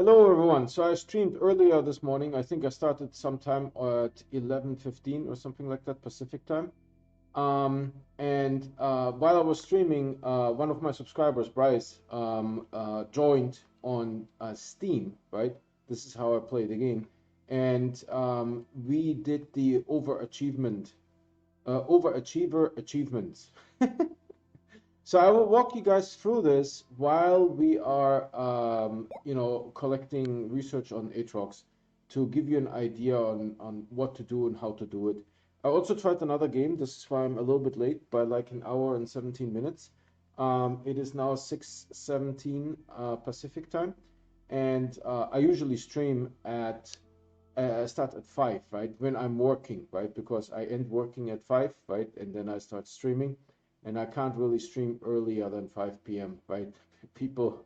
Hello everyone. So I streamed earlier this morning. I think I started sometime at 11:15 or something like that Pacific time. And while I was streaming, one of my subscribers, Bryce, joined on Steam, right? This is how I play the game. And we did the overachiever achievements. So I will walk you guys through this while we are, collecting research on Atrox to give you an idea on what to do and how to do it. I also tried another game. This is why I'm a little bit late by like an hour and 17 minutes. It is now 6:17 Pacific time, and I usually stream at I start at 5, right? When I'm working, right? Because I end working at 5, right? And then I start streaming. And I can't really stream earlier than 5 p.m., right? People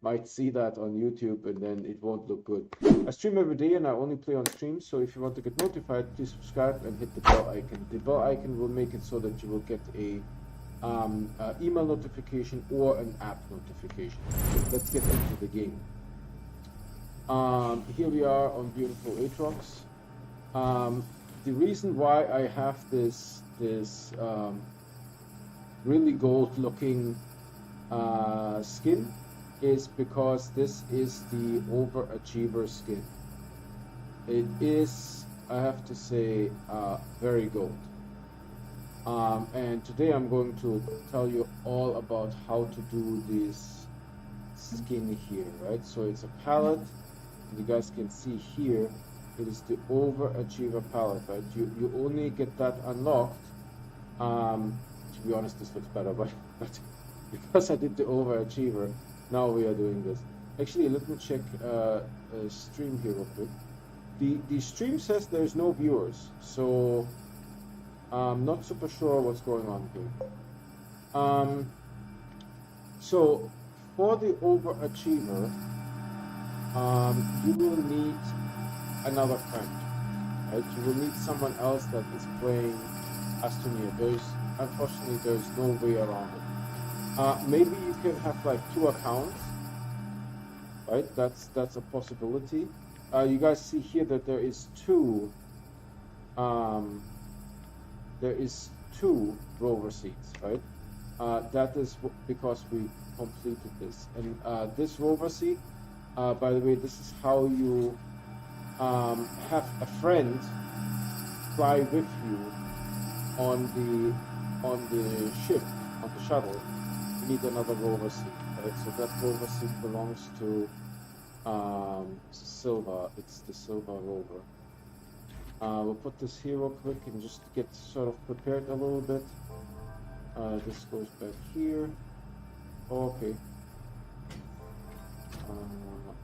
might see that on YouTube and then it won't look good. I stream every day and I only play on streams. So if you want to get notified, please subscribe and hit the bell icon. The bell icon will make it so that you will get a email notification or an app notification. Let's get into the game. Here we are on beautiful Atrox. The reason why I have this really gold looking skin is because this is the overachiever skin. It is, I have to say, very gold. And today I'm going to tell you all about how to do this skin here, right? So it's a palette. You guys can see here, it is the overachiever palette, right? You only get that unlocked. To be honest, this looks better, but because I did the overachiever, now we are doing this. Actually, let me check stream here real quick. The stream says there's no viewers, so I'm not super sure what's going on here. So for the overachiever, you will need another friend, right? You will need someone else that is playing Astroneer. Unfortunately, there's no way around it. Maybe you can have like 2 accounts, right? That's a possibility. You guys see here that there is two rover seats, right? That is because we completed this. And this rover seat, by the way, this is how you have a friend fly with you on the ship, on the shuttle. You need another rover seat, right? So that rover seat belongs to Silva. It's the Silva rover. We'll put this here real quick and just get sort of prepared a little bit. This goes back here. Okay.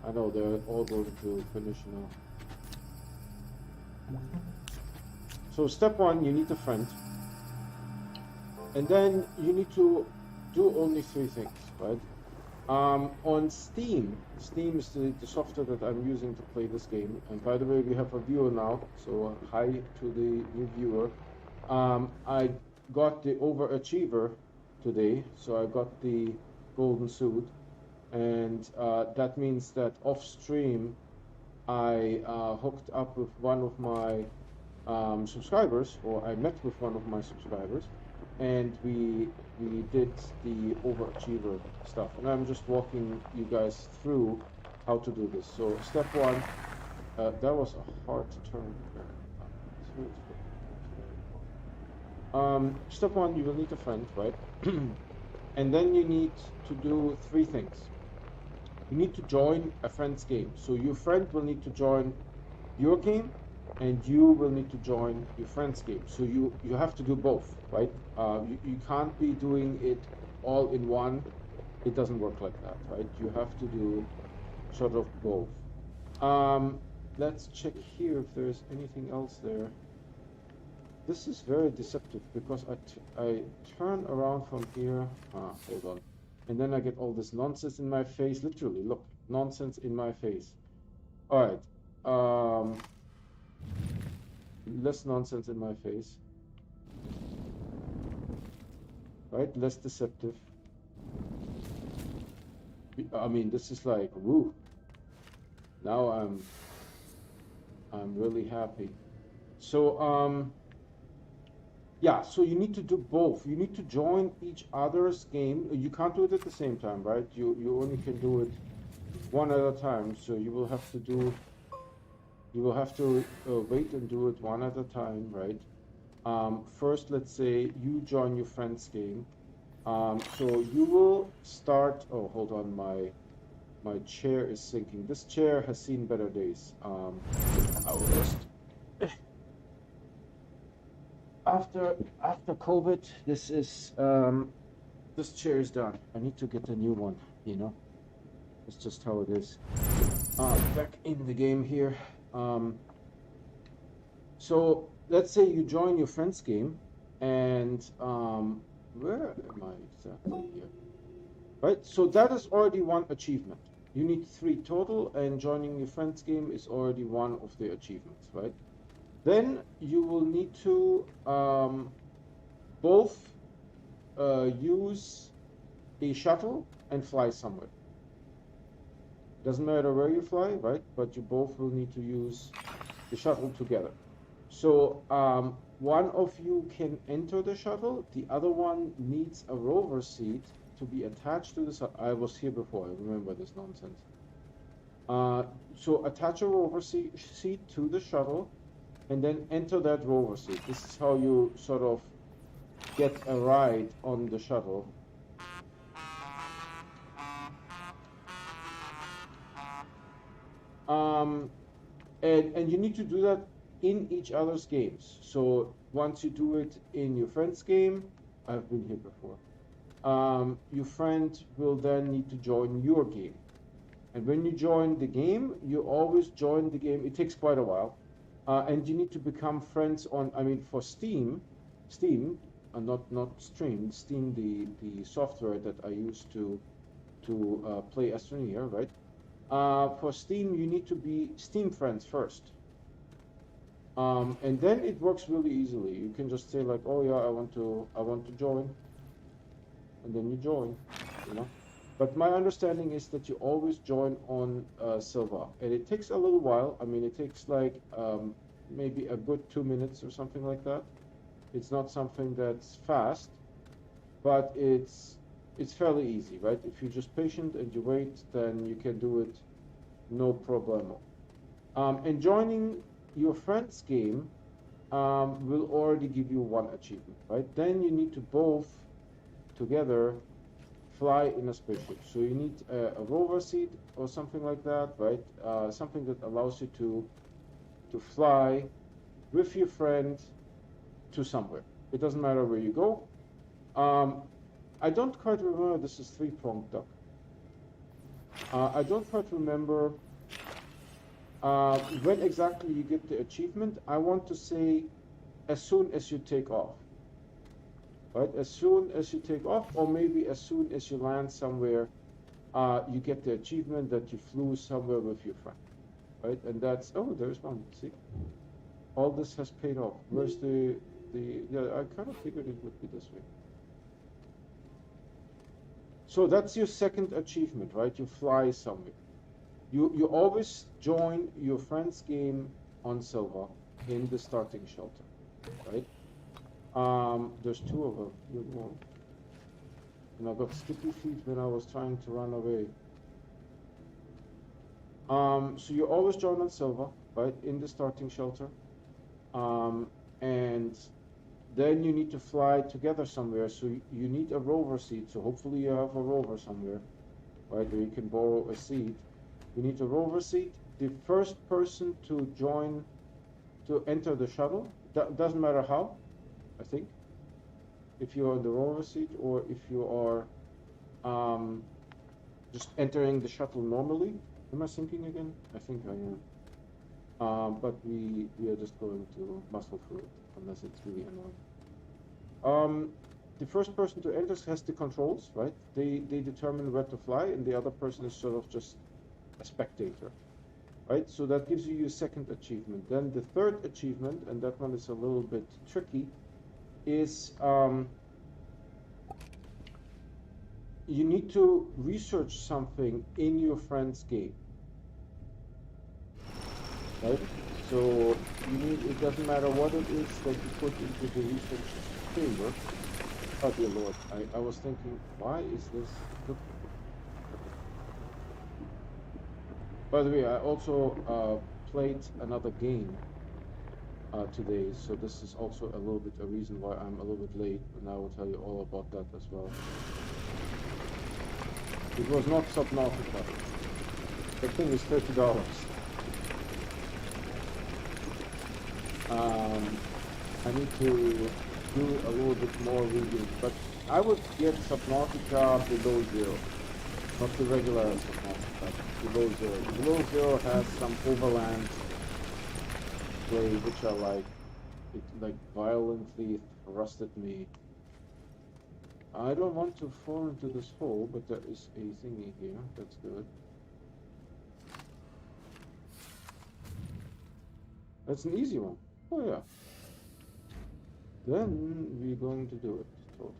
I know they're all going to finish now. So step 1, you need a friend. And then you need to do only 3 things, right? On Steam is the software that I'm using to play this game. And by the way, we have a viewer now, so hi to the new viewer. I got the overachiever today, so I got the golden suit. And that means that off stream, I hooked up with one of my subscribers, or I met with one of my subscribers, and we did the overachiever stuff. And I'm just walking you guys through how to do this. So step 1, that was a hard turn. Step 1, you will need a friend, right? And then you need to do 3 things. You need to join a friend's game. So your friend will need to join your game, and you will need to join your friend's game. So you have to do both, right? You can't be doing it all in one. It doesn't work like that, right? You have to do sort of both. Let's check here if there's anything else there. This is very deceptive because I turn around from here. Hold on. And then I get all this nonsense in my face. Literally, look, nonsense in my face. All right. Less nonsense in my face. Right? Less deceptive. I mean, this is like, woo. Now I'm really happy. So yeah, so you need to do both. You need to join each other's game. You can't do it at the same time, right? You only can do it one at a time. So you will have to wait and do it one at a time, right? First, let's say you join your friend's game. So you will start. Oh, hold on, my chair is sinking. This chair has seen better days. I will just after COVID, this chair is done. I need to get a new one, you know. It's just how it is. Back in the game here. Um, so let's say you join your friend's game, and where am I exactly here? Right. So that is already one achievement. You need three total, and joining your friend's game is already one of the achievements, right? Then you will need to both use a shuttle and fly somewhere. Doesn't matter where you fly, right? But you both will need to use the shuttle together. So one of you can enter the shuttle. The other one needs a rover seat to be attached to the. I was here before. I remember this nonsense. So attach a rover seat to the shuttle, and then enter that rover seat. This is how you sort of get a ride on the shuttle. Um, and you need to do that in each other's games. So once you do it in your friend's game, I've been here before. Your friend will then need to join your game. And when you join the game, you always join the game. It takes quite a while. And you need to become friends on, I mean, for Steam, not Stream, Steam, the software that I use to play Astroneer, right? For Steam, you need to be Steam friends first. And then it works really easily. You can just say like, oh yeah, I want to join, and then you join, you know. But my understanding is that you always join on Silva, and it takes a little while. I mean, it takes like maybe a good 2 minutes or something like that. It's not something that's fast, but it's fairly easy, right? If you're just patient and you wait, then you can do it no problemo. And joining your friend's game will already give you one achievement, right? Then you need to both together fly in a spaceship. So you need a rover seat or something like that, right? Something that allows you to fly with your friend to somewhere. It doesn't matter where you go. I don't quite remember. This is three-pronged duck. I don't quite remember when exactly you get the achievement. I want to say as soon as you take off, right? As soon as you take off, or maybe as soon as you land somewhere, you get the achievement that you flew somewhere with your friend, right? And that's, oh, there's one. See, all this has paid off. Where's yeah, I kind of figured it would be this way. So that's your second achievement, right? You fly somewhere. You always join your friend's game on Silva in the starting shelter, right? There's two of them. And I got sticky feet when I was trying to run away. So you always join on Silva, right, in the starting shelter. And then you need to fly together somewhere. So you need a rover seat. So hopefully you have a rover somewhere, right, where you can borrow a seat. You need a rover seat. The first person to enter the shuttle, doesn't matter how, I think, if you're on the rover seat or if you are just entering the shuttle normally. Am I sinking again? I think I am. But we are just going to muscle through it, unless it's really annoying. The first person to enter has the controls, right? They determine where to fly, and the other person is sort of just a spectator, right? So that gives you your second achievement. Then the third achievement, and that one is a little bit tricky, is you need to research something in your friend's game. right? So you need, it doesn't matter what it is that you put into the research chamber. Oh dear Lord, I was thinking, why is this looking? Okay. By the way, I also played another game today, so this is also a little bit a reason why I'm a little bit late, and I will tell you all about that as well. It was not Subnautica. The thing is $30. I need to do a little bit more reading, but I would get Subnautica below zero, not the regular Subnautica, below zero. Below zero has some overland play, which I like. It like violently thrusted me. I don't want to fall into this hole, but there is a thingy here. That's good. That's an easy one. Oh yeah. Then we're going to do it totally.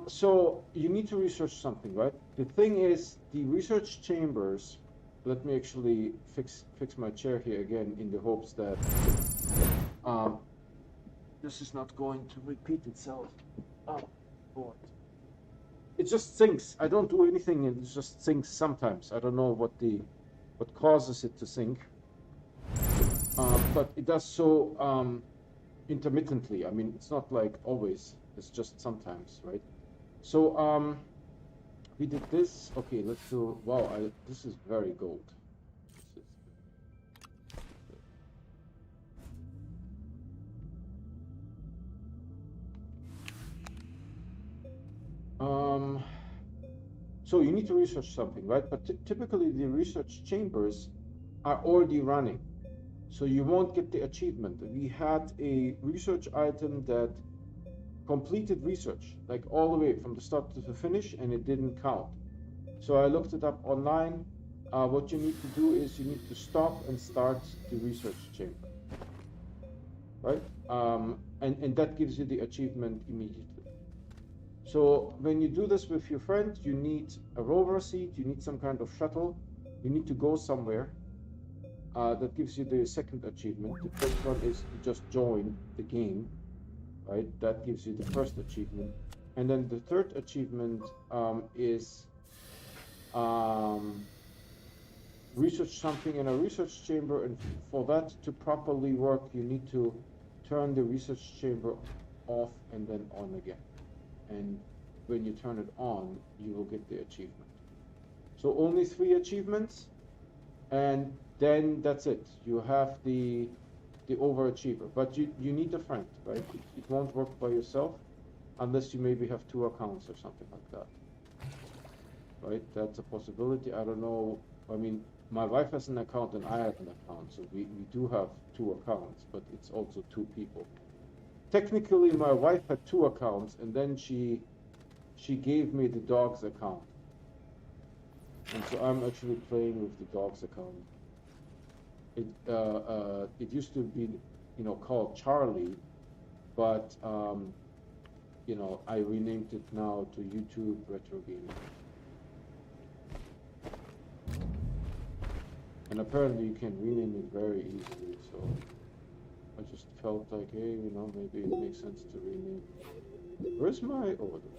So you need to research something, right? The thing is, the research chambers. Let me actually fix my chair here again in the hopes that this is not going to repeat itself. Oh, Lord. It just sinks. I don't do anything, and it just sinks sometimes. I don't know what causes it to sink, but it does so intermittently. I mean, it's not like always. It's just sometimes, right? So we did this. Okay, let's do. Wow, this is very gold. This is so you need to research something, right? But typically the research chambers are already running, so you won't get the achievement. We had a research item that completed research, like all the way from the start to the finish, and it didn't count. So I looked it up online. What you need to do is you need to stop and start the research chamber, right? And that gives you the achievement immediately. So when you do this with your friend, you need a rover seat, you need some kind of shuttle, you need to go somewhere. That gives you the second achievement. The first one is to just join the game, right? That gives you the first achievement. And then the third achievement is research something in a research chamber, and for that to properly work, you need to turn the research chamber off and then on again. And when you turn it on, you will get the achievement. So only 3 achievements, and then that's it. You have the overachiever, but you need a friend, right? It won't work by yourself unless you maybe have 2 accounts or something like that, right? That's a possibility. I don't know. I mean, my wife has an account and I have an account, so we do have 2 accounts, but it's also 2 people. Technically, my wife had 2 accounts, and then she gave me the dog's account, and so I'm actually playing with the dog's account. It used to be, called Charlie, but I renamed it now to YouTube Retro Gaming. And apparently you can rename it very easily, so I just felt like, hey, maybe it makes sense to rename. Where's my order?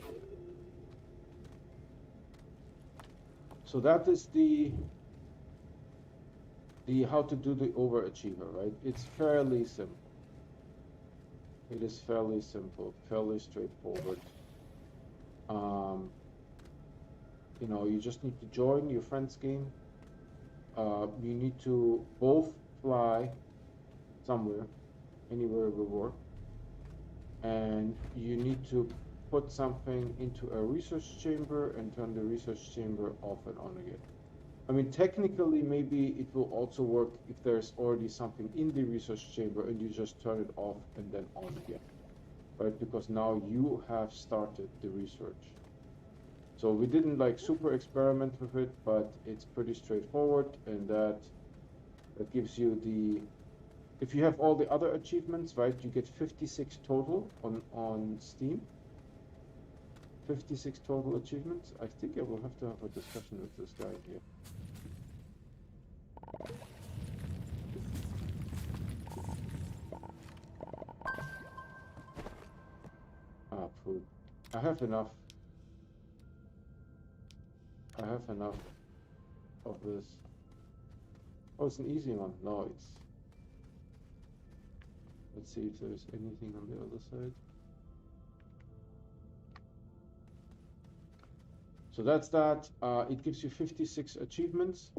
So that is the how to do the overachiever, right? It's fairly simple. It is fairly simple, fairly straightforward. You just need to join your friend's game. You need to both fly somewhere, anywhere will work, and you need to put something into a research chamber and turn the research chamber off and on again. I mean, technically, maybe it will also work if there's already something in the research chamber and you just turn it off and then on again, right? Because now you have started the research. So we didn't like super experiment with it, but it's pretty straightforward, and that gives you the, if you have all the other achievements, right, you get 56 total on Steam. 56 total achievements. I think I will have to have a discussion with this guy here. Ah, food. I have enough. I have enough of this. Oh, it's an easy one. No, it's... Let's see if there's anything on the other side. So that's that. It gives you 56 achievements,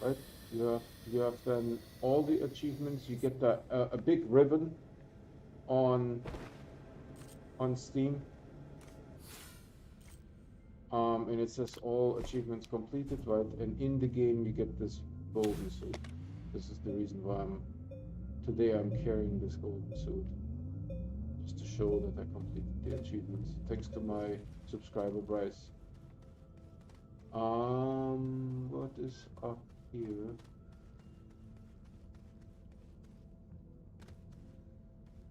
right? You have then all the achievements. You get a big ribbon on Steam, and it says all achievements completed, right? And in the game you get this golden suit. This is the reason why today I'm carrying this golden suit, just to show that I completed the achievements, thanks to my subscriber Bryce. What is up here?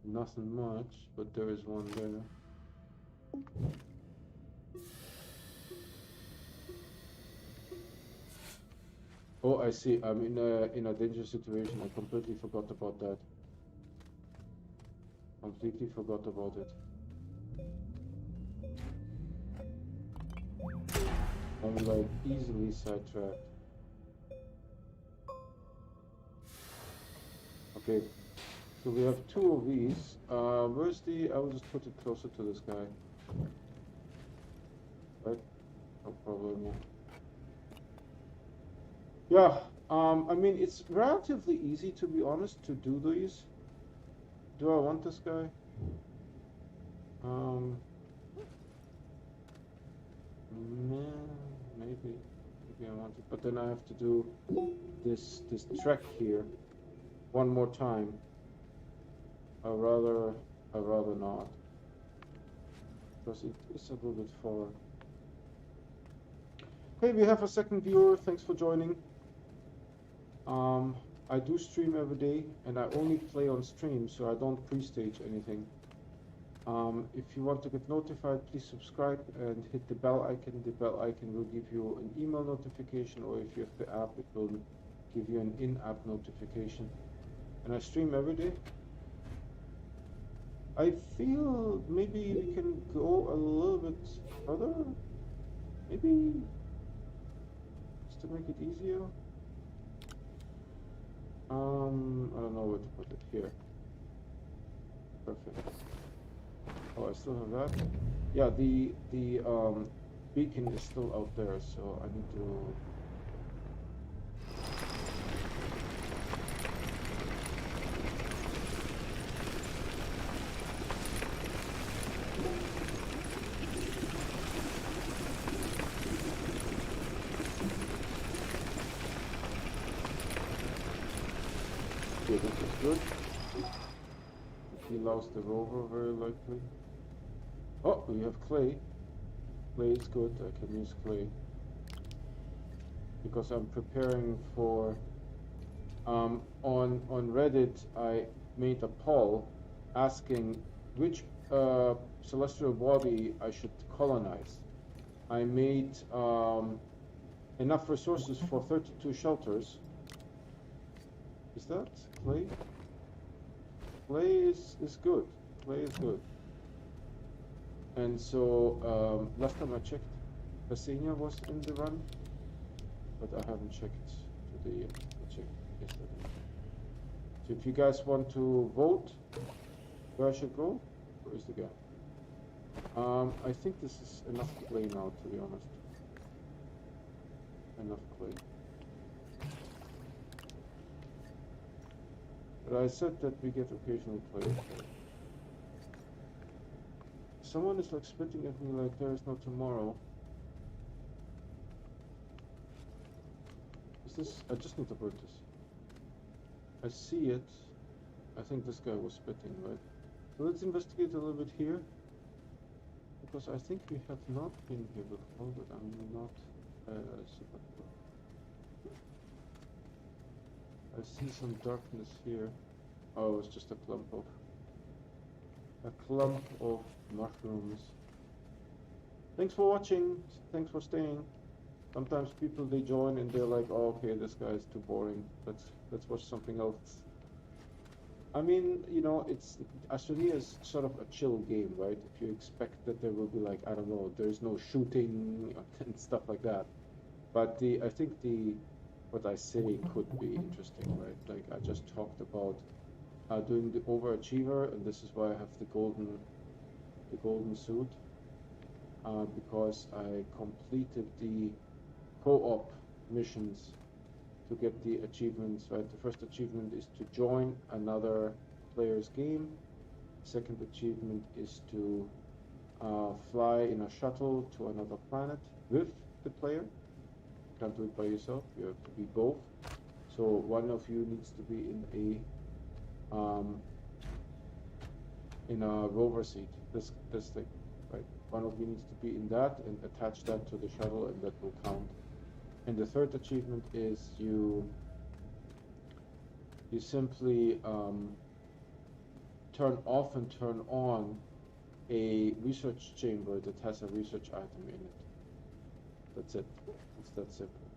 Nothing much, but there is one there. Oh, I see. I'm in a dangerous situation. I completely forgot about that. Completely forgot about it. I'm like easily sidetracked. Okay, so we have 2 of these. Where's the... I will just put it closer to this guy. Right? No problem. Yeah, I mean, it's relatively easy, to be honest, to do these. Do I want this guy? Maybe I want it, but then I have to do this trek here one more time. I'd rather not, because it is a little bit far. Hey, we have a second viewer. Thanks for joining. I do stream every day, and I only play on stream, so I don't pre-stage anything. If you want to get notified, please subscribe and hit the bell icon. The bell icon will give you an email notification, or if you have the app, it will give you an in-app notification. And I stream every day. I feel maybe we can go a little bit further. Maybe just to make it easier. I don't know where to put it. Here. Perfect. Oh, I still have that. Yeah, the beacon is still out there, so I need to... Okay, this is good. He lost the rover, very likely. Oh, we have clay. Clay is good. I can use clay because I'm preparing for. On Reddit, I made a poll asking which celestial body I should colonize. I made enough resources for 32 shelters. Is that clay? Clay is good. Clay is good. And so last time I checked, Pasenia was in the run, but I haven't checked today yet. I checked yesterday. So if you guys want to vote where I should go, where is the guy? I think this is enough clay now, to be honest. Enough clay. But I said that we get occasionally clay. Someone is like spitting at me like there is no tomorrow. Is this... I just need to put this. I see it. I think this guy was spitting, right? So let's investigate a little bit here. Because I think we have not been here before, but I'm not super clear. I see some darkness here. Oh, it's just a clump of mushrooms. Thanks for watching. Thanks for staying. Sometimes people they join and they're like, oh, okay, this guy is too boring. Let's watch something else. I mean, you know, it's Astroneer is sort of a chill game, right? If you expect that there will be like, I don't know, there's no shooting and stuff like that. But I think what I say could be interesting, right? Like I just talked about doing the overachiever, and this is why I have the golden suit, because I completed the co-op missions to get the achievements, right? The first achievement is to join another player's game. Second achievement is to fly in a shuttle to another planet with the player. You can't do it by yourself. You have to be both. So one of you needs to be in a rover seat. This thing, right? One of you needs to be in that and attach that to the shuttle, and that will count. And the third achievement is you simply turn off and turn on a research chamber that has a research item in it. That's it. It's that simple.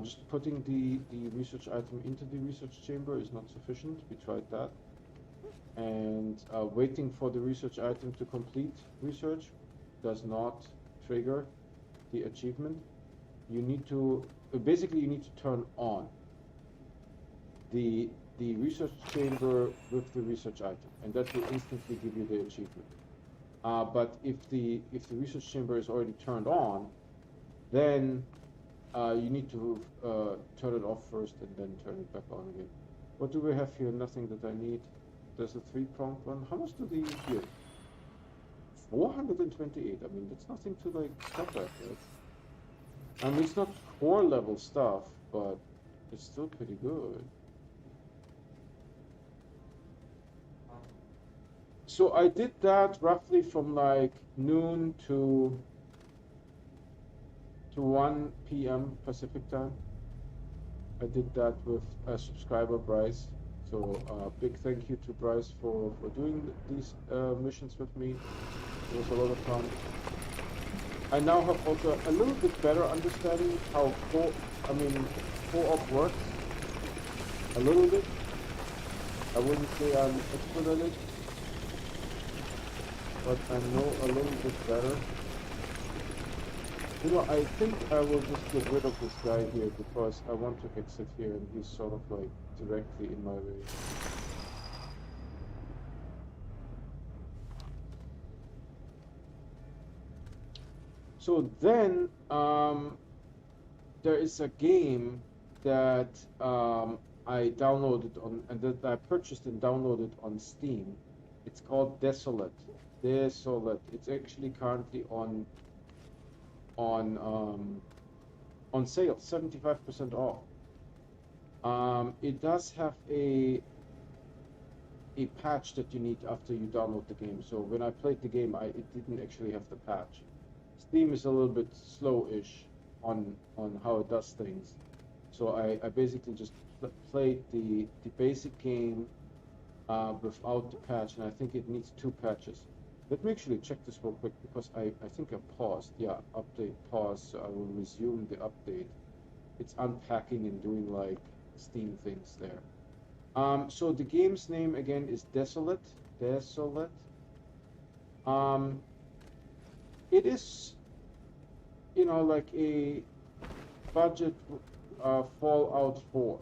Just putting the research item into the research chamber is not sufficient. We tried that. And waiting for the research item to complete research does not trigger the achievement. You need to, basically you need to turn on the research chamber with the research item, and that will instantly give you the achievement. But if the research chamber is already turned on, then you need to turn it off first and then turn it back on again. What do we have here? Nothing that I need. There's a 3-pronged one. How much do they give? 428. I mean, that's nothing to like stop at, right? I mean, it's not core level stuff, but it's still pretty good. So I did that roughly from like noon to 1 p.m. Pacific time. I did that with a subscriber, Bryce. So big thank you to Bryce for doing these missions with me. It was a lot of fun. I now have also a little bit better understanding how co-op works. A little bit. I wouldn't say I'm expert at it, but I know a little bit better. You know, I think I will just get rid of this guy here because I want to exit here and he's sort of like directly in my way. So then there is a game that I downloaded on and that I purchased and downloaded on Steam. It's called Desolate. Desolate. It's actually currently on sale, 75% off. It does have a patch that you need after you download the game. So when I played the game, it didn't actually have the patch. Steam is a little bit slow-ish on how it does things. So I basically just played the basic game without the patch, and I think it needs 2 patches. Let me actually check this real quick because I think I paused. Yeah, update pause. So I will resume the update. It's unpacking and doing like Steam things there. So the game's name again is Desolate. Desolate. It is, you know, like a budget Fallout 4.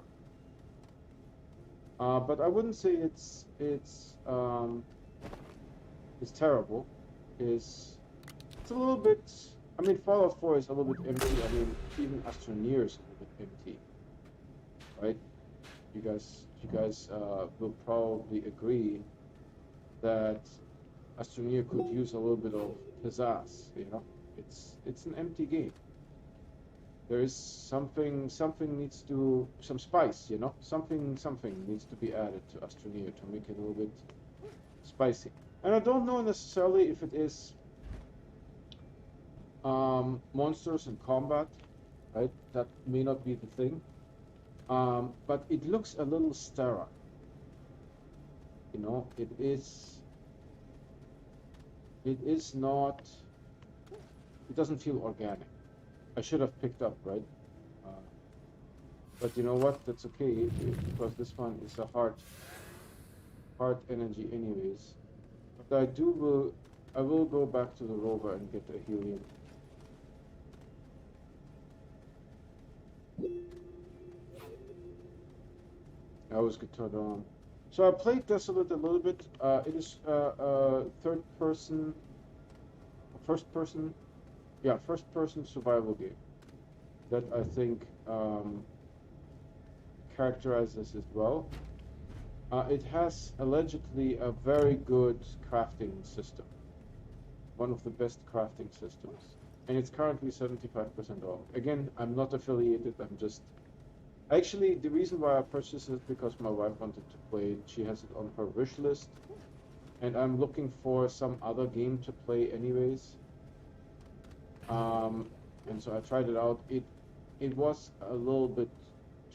But I wouldn't say it's terrible. It's a little bit. I mean, Fallout 4 is a little bit empty. I mean, even Astroneer is a little bit empty, right? You guys will probably agree that Astroneer could use a little bit of pizzazz. You know, it's an empty game. There is something needs to some spice. You know, something needs to be added to Astroneer to make it a little bit spicy. And I don't know necessarily if it is monsters and combat, right? That may not be the thing. But it looks a little sterile. You know, it is not it doesn't feel organic. I should have picked up, right? Uh, but you know what? That's okay because this one is a hard energy anyways. But I will go back to the rover and get a helium. I always get turned on. So I played Desolate a little bit. It is third person, first person, yeah, first person survival game that I think characterizes it well. It has allegedly a very good crafting system, one of the best crafting systems, and it's currently 75% off. Again, I'm not affiliated. I'm just actually the reason why I purchased it because my wife wanted to play it. She has it on her wish list, and I'm looking for some other game to play anyways. And so I tried it out. It was a little bit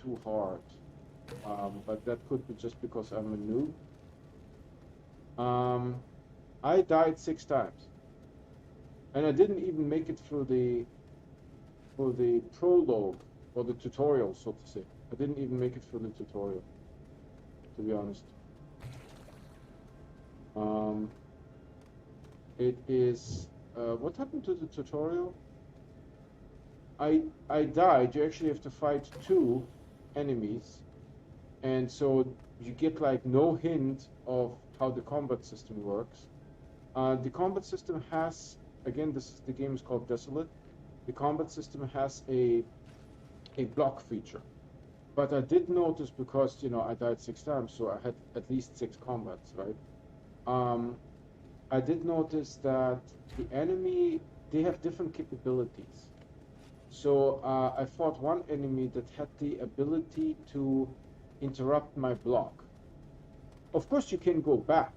too hard, but that could be just because I'm a noob. I died 6 times, and I didn't even make it through the prologue or the tutorial, so to say. I didn't even make it through the tutorial, to be honest. It is what happened to the tutorial? I died. You actually have to fight 2 enemies, and so you get like no hint of how the combat system works. The combat system has, again, the game is called Desolate. The combat system has a block feature, but I did notice because I died 6 times, so I had at least 6 combats, right? I did notice that the enemy, they have different capabilities. So I fought one enemy that had the ability to interrupt my block. Of course, you can go back,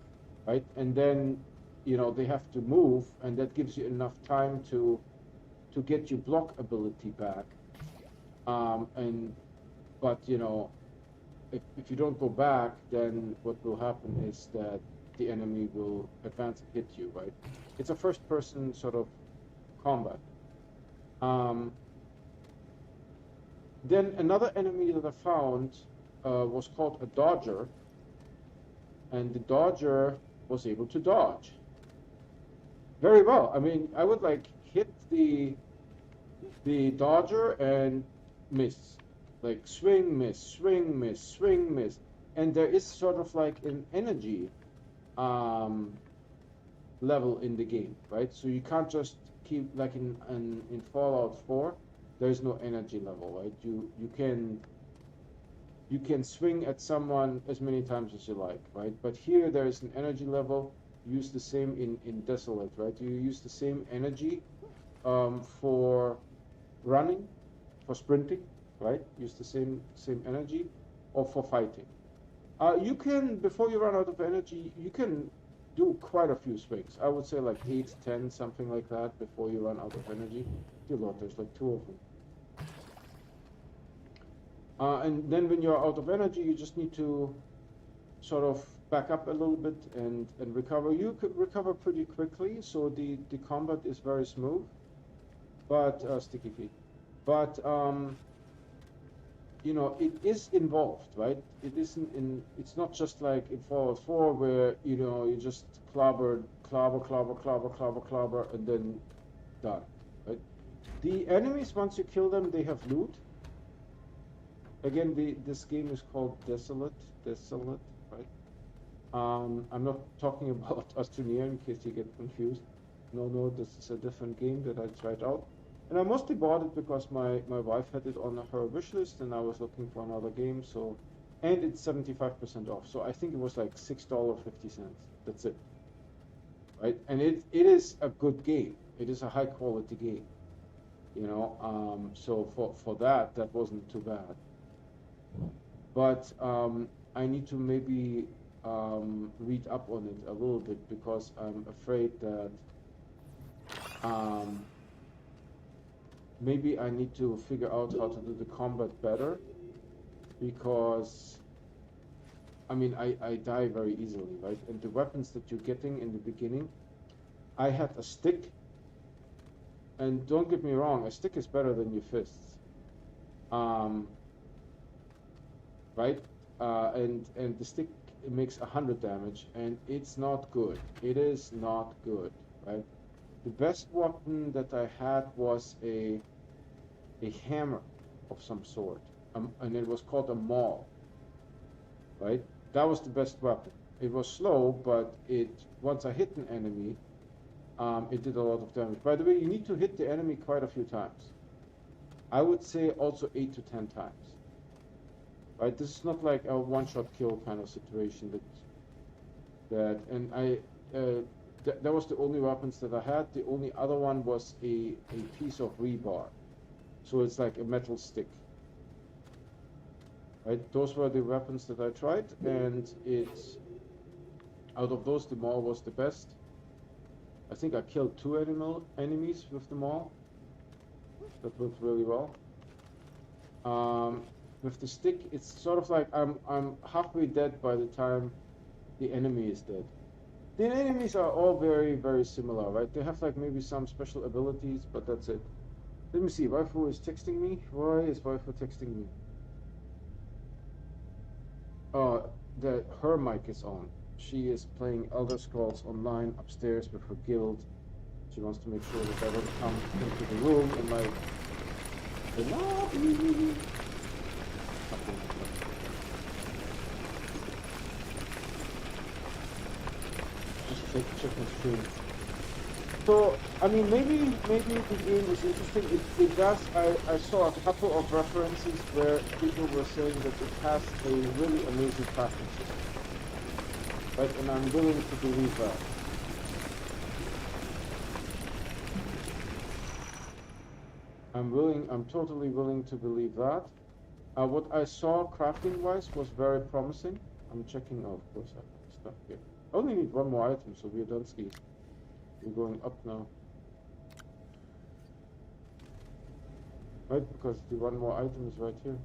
right? And then, they have to move, and that gives you enough time to get your block ability back. But if you don't go back, then what will happen is that the enemy will advance and hit you, right? It's a first-person sort of combat. Then another enemy that I found was called a dodger, and the dodger was able to dodge very well. I mean, I would like hit the dodger and miss, like swing, miss, swing, miss, swing, miss, and there is sort of like an energy level in the game, right? So you can't just keep like in Fallout 4. There is no energy level, right? You can swing at someone as many times as you like, right? But here there is an energy level. Use the same in Desolate, right? You use the same energy for running, for sprinting, right? Use the same energy, or for fighting. You can, before you run out of energy, you can do quite a few swings. I would say like 8, 10, something like that, before you run out of energy. Dear Lord, there's like 2 of them. And then when you're out of energy, you just need to sort of back up a little bit and recover. You could recover pretty quickly, so the combat is very smooth, but sticky feet. But it is involved, right? It isn't it's not just like in Fallout 4 where you just clobber, and then done, right? The enemies, once you kill them, they have loot. Again, this game is called Desolate, right? I'm not talking about Astroneer in case you get confused. No, this is a different game that I tried out. And I mostly bought it because my wife had it on her wish list, and I was looking for another game. So, and it's 75% off. So I think it was like $6.50. That's it, right? And it is a good game. It is a high quality game. So for that wasn't too bad. But I need to maybe read up on it a little bit because I'm afraid that maybe I need to figure out how to do the combat better, because I mean I die very easily, right? And the weapons that you're getting in the beginning, I had a stick And don't get me wrong, a stick is better than your fists. Um, right? And the stick makes 100 damage, and it's not good. It is not good, right? The best weapon that I had was a hammer of some sort, and it was called a maul, right? That was the best weapon. It was slow, but it once I hit an enemy, it did a lot of damage. By the way, you need to hit the enemy quite a few times. I would say also 8 to 10 times. Right? This is not like a one-shot kill kind of situation and that was the only weapons that I had. The only other one was a piece of rebar. So it's like a metal stick. Right? Those were the weapons that I tried, and it's out of those the maul was the best. I think I killed 2 enemies with the maul. That worked really well. With the stick, it's sort of like I'm halfway dead by the time the enemy is dead. The enemies are all very, very similar, right? They have like maybe some special abilities, but that's it. Let me see. Waifu is texting me. Why is Waifu texting me? Her mic is on. She is playing Elder Scrolls Online upstairs with her guild. She wants to make sure that I don't come into the room and like, lobby. Just check my screen. So, I mean, maybe the game is interesting. It does. I saw a couple of references where people were saying that it has a really amazing crafting system. Right, and I'm willing to believe that. I'm totally willing to believe that. What I saw crafting-wise was very promising. I'm checking out, of course, stuff here. I only need one more item, so we're done skis. We're going up now. Right, because the one more item is right here.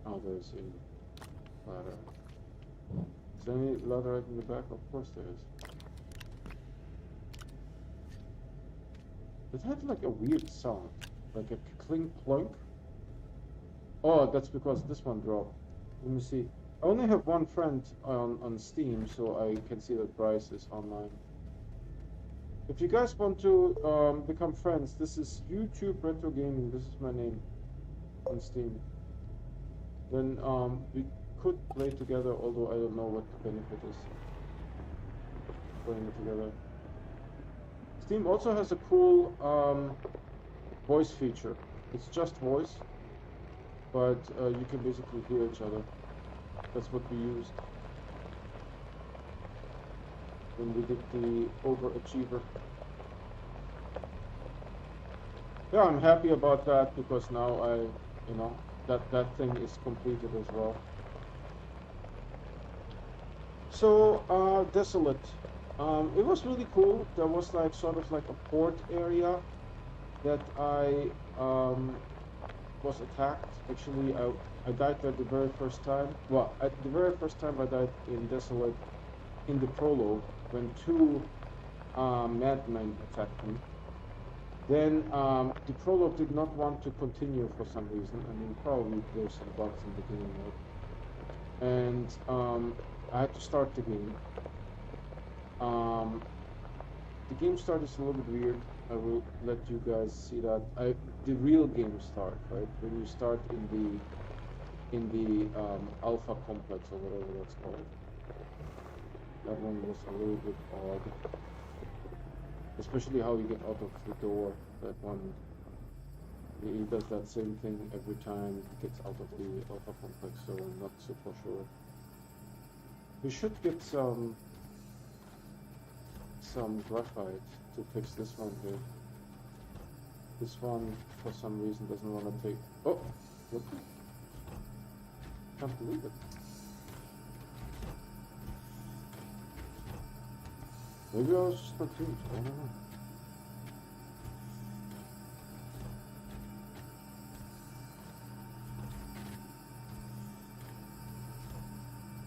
Oh, there's a ladder. Is there any ladder right in the back? Of course there is. It had like a weird sound, like a clink plunk. Oh, that's because this one dropped. Let me see. I only have one friend on Steam, so I can see that Bryce is online. If you guys want to become friends, this is YouTube Retro Gaming. This is my name on Steam. Then we could play together, although I don't know what the benefit is of playing it together. Steam also has a cool voice feature. It's just voice, but you can basically hear each other. That's what we used when we did the Overachiever. Yeah, I'm happy about that because now that thing is completed as well. So, Desolate. It was really cool. There was like sort of like a port area that I was attacked. Actually, I died there the very first time. Well, the very first time I died in Desolate in the prologue when 2 madmen attacked me. Then the prologue did not want to continue for some reason. I mean, probably there's some bugs in the game, right? And I had to start the game. The game start is a little bit weird. I will let you guys see that. The real game start, right? When you start in the alpha complex or whatever that's called. That one was a little bit odd. Especially how you get out of the door. That one, he does that same thing every time he gets out of the alpha complex, so I'm not super sure. We should get some graphite to fix this one here. This one, for some reason, doesn't want to take... Oh! Look. Can't believe it. Maybe I was just confused. I don't know.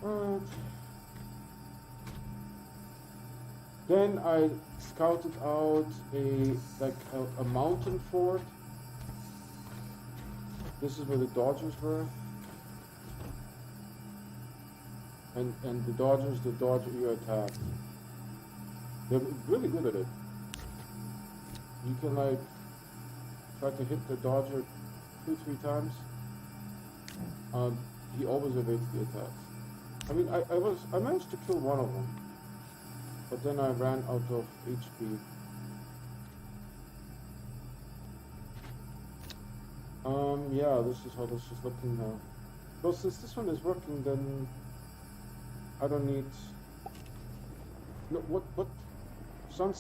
Alright. Then I scouted out a mountain fort. This is where the Dodgers were. And the Dodgers, the Dodger you attack. They're really good at it. You can like try to hit the Dodger 2-3 times. He always evades the attacks. I mean, I managed to kill one of them, but then I ran out of HP. Yeah, this is how this is looking now. Well, since this one is working, then I don't need. No, what? Son.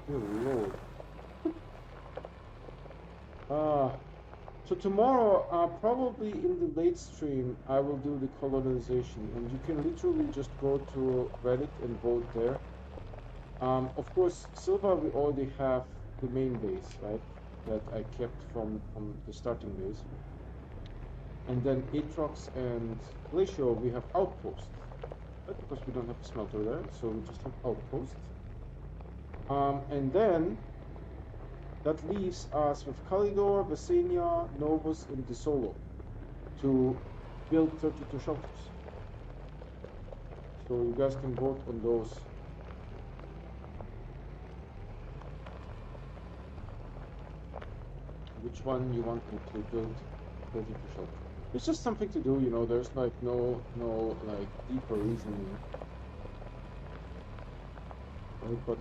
Good Lord. So tomorrow, probably in the late stream, I will do the colonization, and you can literally just go to Reddit and vote there. Of course, Silva, we already have the main base, right? That I kept from the starting base. And then Atrox and Glacier, we have outposts. Right? Because we don't have a smelter there, so we just have outposts. And then that leaves us with Kalidor, Vesenia, Novus, and Disolo to build 32 shelters. So you guys can vote on those. Which one you want me to build 32 shelters. It's just something to do, you know, there's like no like deeper reasoning. Right? But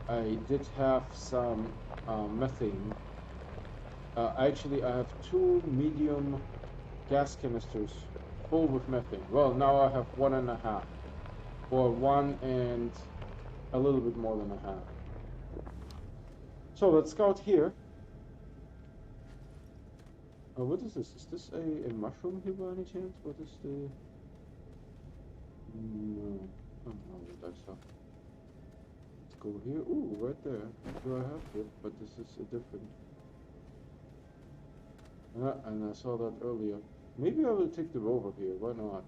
I did have some methane. Actually, I have 2 medium gas canisters full with methane. Well, now I have 1.5, or 1 and a little bit more than a half. So let's scout here. What is this? Is this a mushroom here by any chance? What is the... No, I don't know what I saw. Let's go here. Ooh, right there. That's what I have here, but this is a different... and I saw that earlier. Maybe I will take the rover here, why not?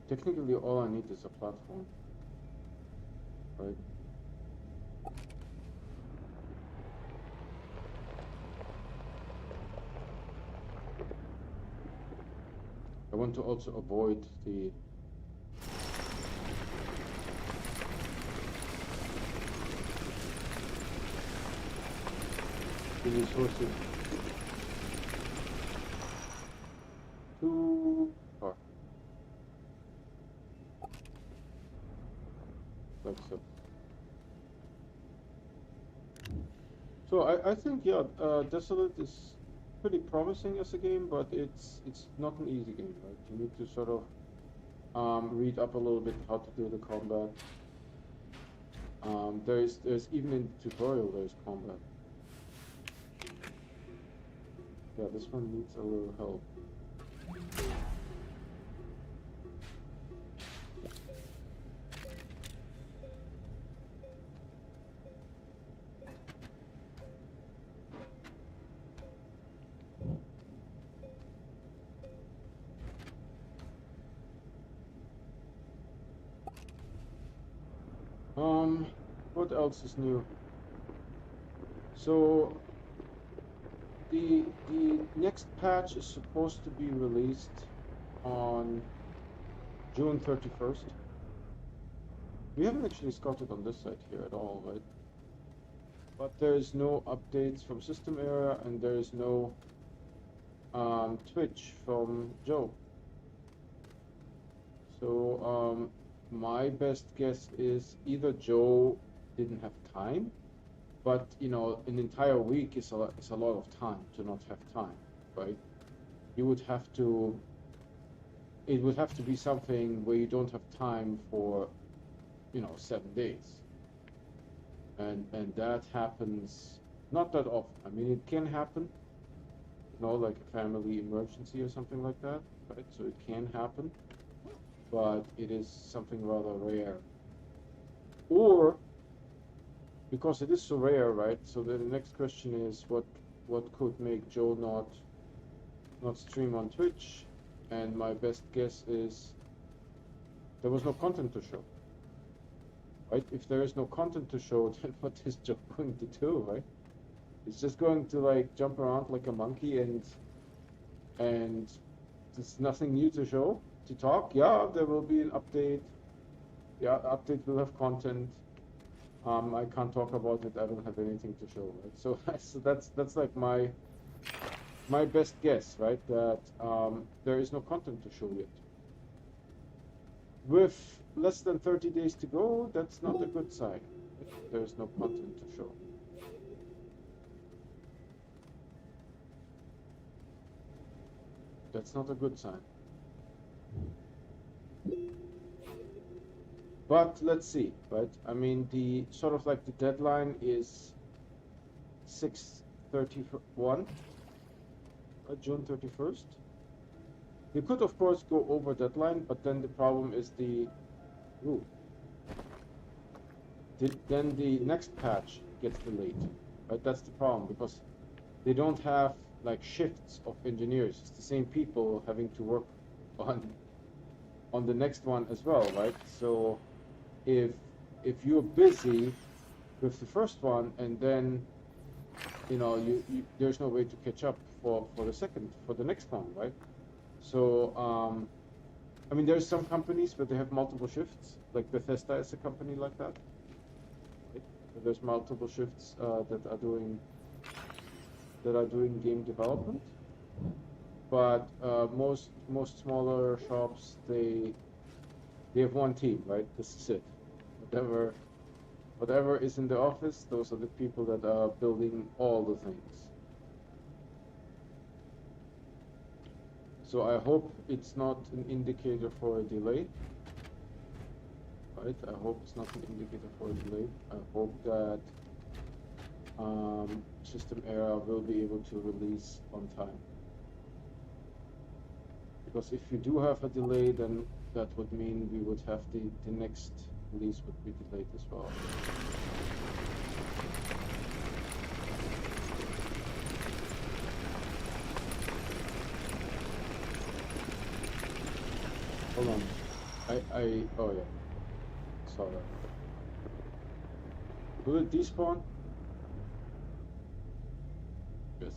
Technically all I need is a platform. Right? I want to also avoid the resources too far. Like so. So I think, yeah, Desolate is pretty promising as a game, but it's not an easy game, right? You need to sort of read up a little bit how to do the combat. There's even in the tutorial there's combat. Yeah, this one needs a little help. What else is new? So the next patch is supposed to be released on June 31st. We haven't actually scouted on this side here at all, right? But there is no updates from system area, and there is no Twitch from Joe. So my best guess is either Joe didn't have time, but you know, an entire week is a lot of time to not have time, right? You would have to. It would have to be something where you don't have time for, you know, 7 days. And that happens not that often. I mean, it can happen, you know, like a family emergency or something like that, right? So it can happen, but it is something rather rare. Or because it is so rare, right? So then the next question is, what could make Joe not not stream on Twitch, and my best guess is there was no content to show. Right? If there is no content to show, then what is Joe going to do, right? It's just going to like jump around like a monkey and there's nothing new to show, to talk. Yeah, there will be an update. Yeah, update will have content. I can't talk about it. I don't have anything to show, right? So, so that's like my best guess, right? That there is no content to show yet. With less than 30 days to go, that's not a good sign. There's no content to show. That's not a good sign. But let's see, right? I mean, the sort of like the deadline is 6/31, June 31st. You could, of course, go over deadline, but then the problem is then the next patch gets delayed, right? That's the problem, because they don't have like shifts of engineers. It's the same people having to work on the next one as well, right? So if you're busy with the first one and then you know you there's no way to catch up for the next one, right? So I mean, there's some companies where they have multiple shifts, like Bethesda is a company like that. Right? There's multiple shifts that are doing game development, but most smaller shops, they have one team, right? This is it. Whatever is in the office, those are the people that are building all the things. So I hope it's not an indicator for a delay. Right? I hope it's not an indicator for a delay. I hope that System Era will be able to release on time. Because if you do have a delay, then that would mean we would have the next release would be delayed as well. Hold on. Oh yeah. Saw that. Will it despawn? Yes.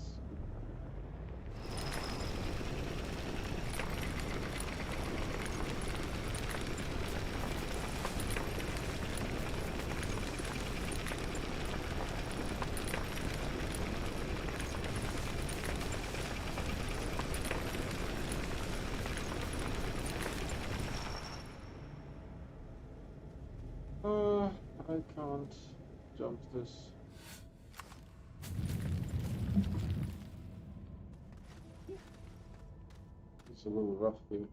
I can't jump this. It's a little rough here.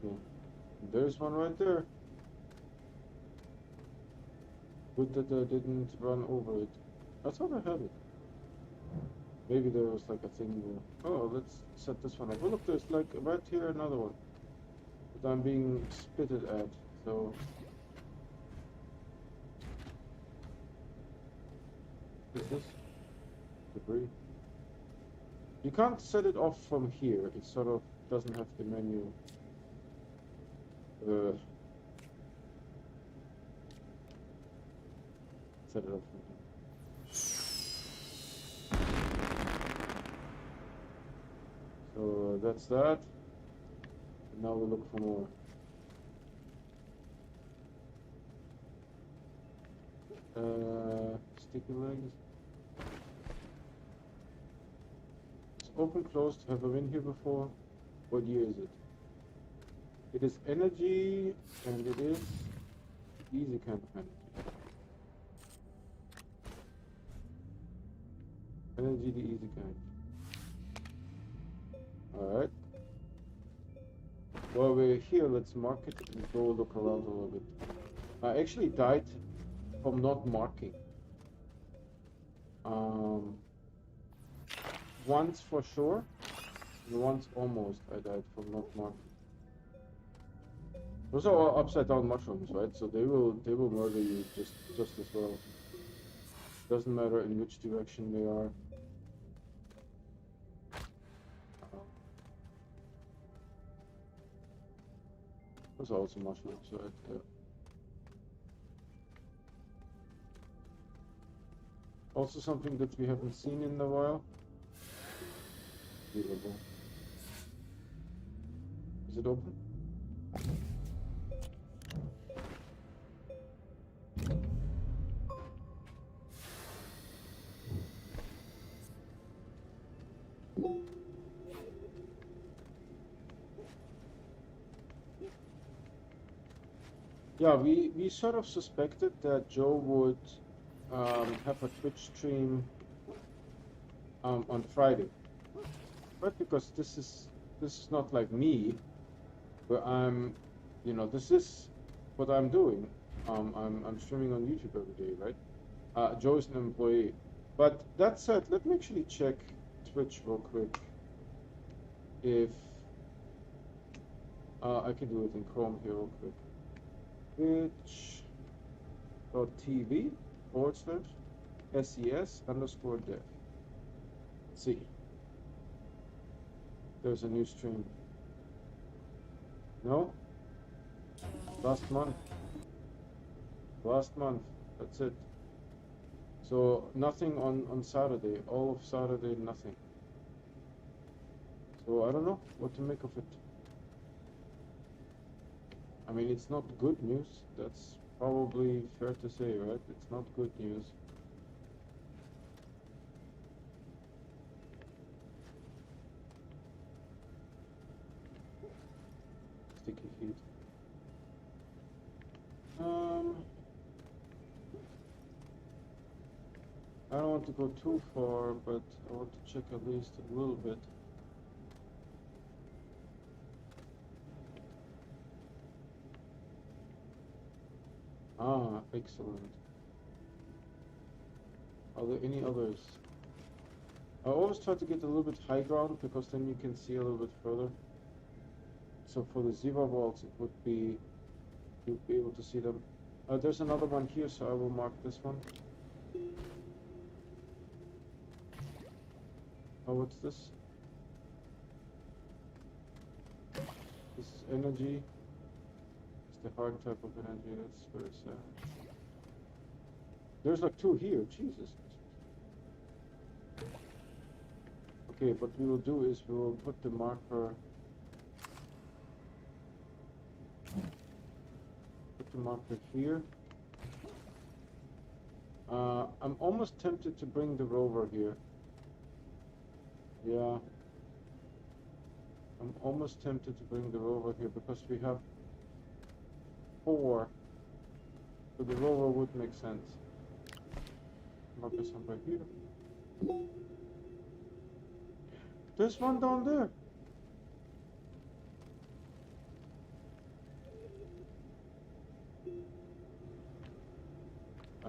Okay, there's one right there. Good that I didn't run over it. I thought I had it. Maybe there was like a thing there. Oh, let's set this one up. Oh, look, there's like right here another one that I'm being spitted at. So what is this? Debris. You can't set it off from here. It sort of doesn't have the menu. Set it off from here. So that's that. And now we look for more. Sticky legs. It's open, closed. Have I been here before? What year is it? It is energy, and it is easy kind of energy. Energy, the easy kind. Alright. While we're here, let's mark it and go look around a little bit. I actually died from not marking. Once for sure, and once almost I died from not marking. Those are all upside down mushrooms, right? So they will murder you just as well. Doesn't matter in which direction they are. Uh, those are also mushrooms, right? Yeah. Also something that we haven't seen in a while. Beautiful. Is it open? Yeah, we sort of suspected that Joe would have a Twitch stream on Friday, right? Because this is not like me, where this is what I'm doing. I'm streaming on YouTube every day, right? Joe is an employee. But that said, let me actually check Twitch real quick if I can do it in Chrome here real quick. Twitch.tv/SES_dev. Let's see. There's a new stream. No? Last month. Last month. That's it. So nothing on Saturday. All of Saturday, nothing. So I don't know what to make of it. I mean, it's not good news. That's probably fair to say, right? It's not good news. Sticky feet. I don't want to go too far, but I want to check at least a little bit. Ah, excellent. Are there any others? I always try to get a little bit high ground because then you can see a little bit further. So for the Ziva vaults, it would be, you'd be able to see them. There's another one here, so I will mark this one. Oh, what's this? This is energy. It's the hard type of energy. That's very sad. There's like two here. Jesus. Okay, what we will do is we will put the marker. Put the marker here. I'm almost tempted to bring the rover here. Yeah. I'm almost tempted to bring the rover here because we have 4. So the rover would make sense. Marker somewhere here. There's one down there.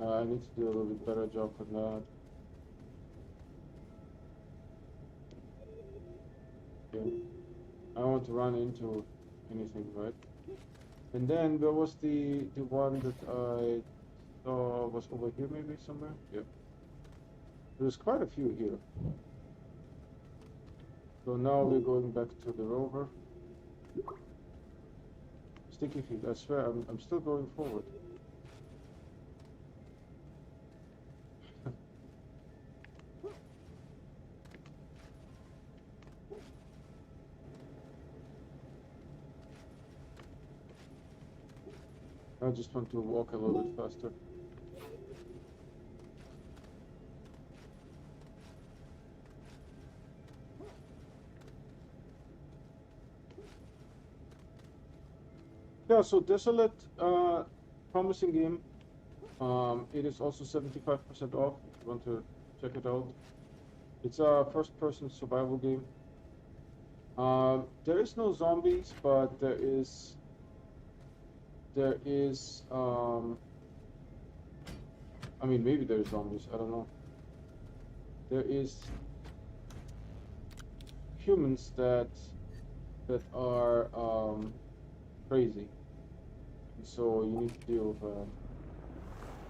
I need to do a little bit better job on that. Okay. I don't want to run into anything, right? And then there was the one that I saw was over here maybe somewhere. Yep. There's quite a few here. So now we're going back to the rover. Sticky feet, I swear I'm still going forward. I just want to walk a little bit faster. Yeah, so Desolate, promising game. It is also 75% off if you want to check it out. It's a first-person survival game. There is no zombies, but there is I mean, maybe there's zombies, I don't know. There is humans that are crazy. So you need to deal with that.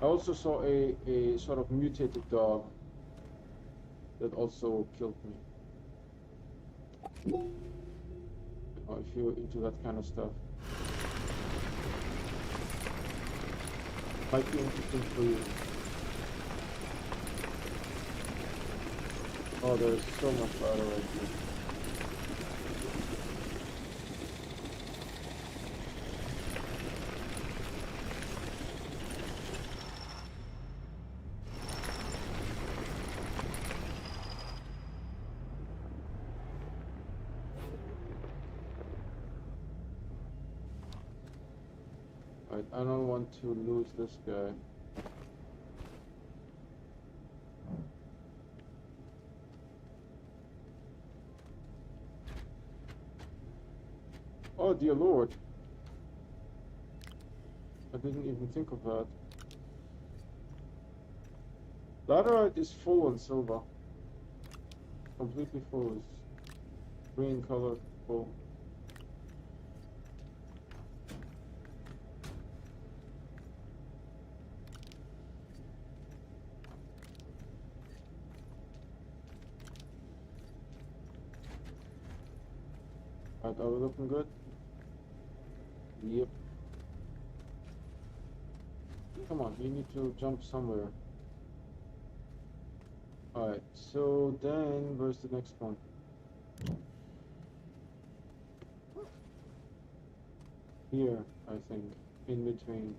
I also saw a sort of mutated dog that also killed me. If you're into that kind of stuff, might be interesting for you. Oh, there's so much water right here. Right, I don't want to lose this guy. Oh dear Lord. I didn't even think of that. Laterite is full on silver. Completely full. It's green color full. Right, are we looking good? Yep. Come on, you need to jump somewhere. Alright, so then where's the next one? Here, I think. In between.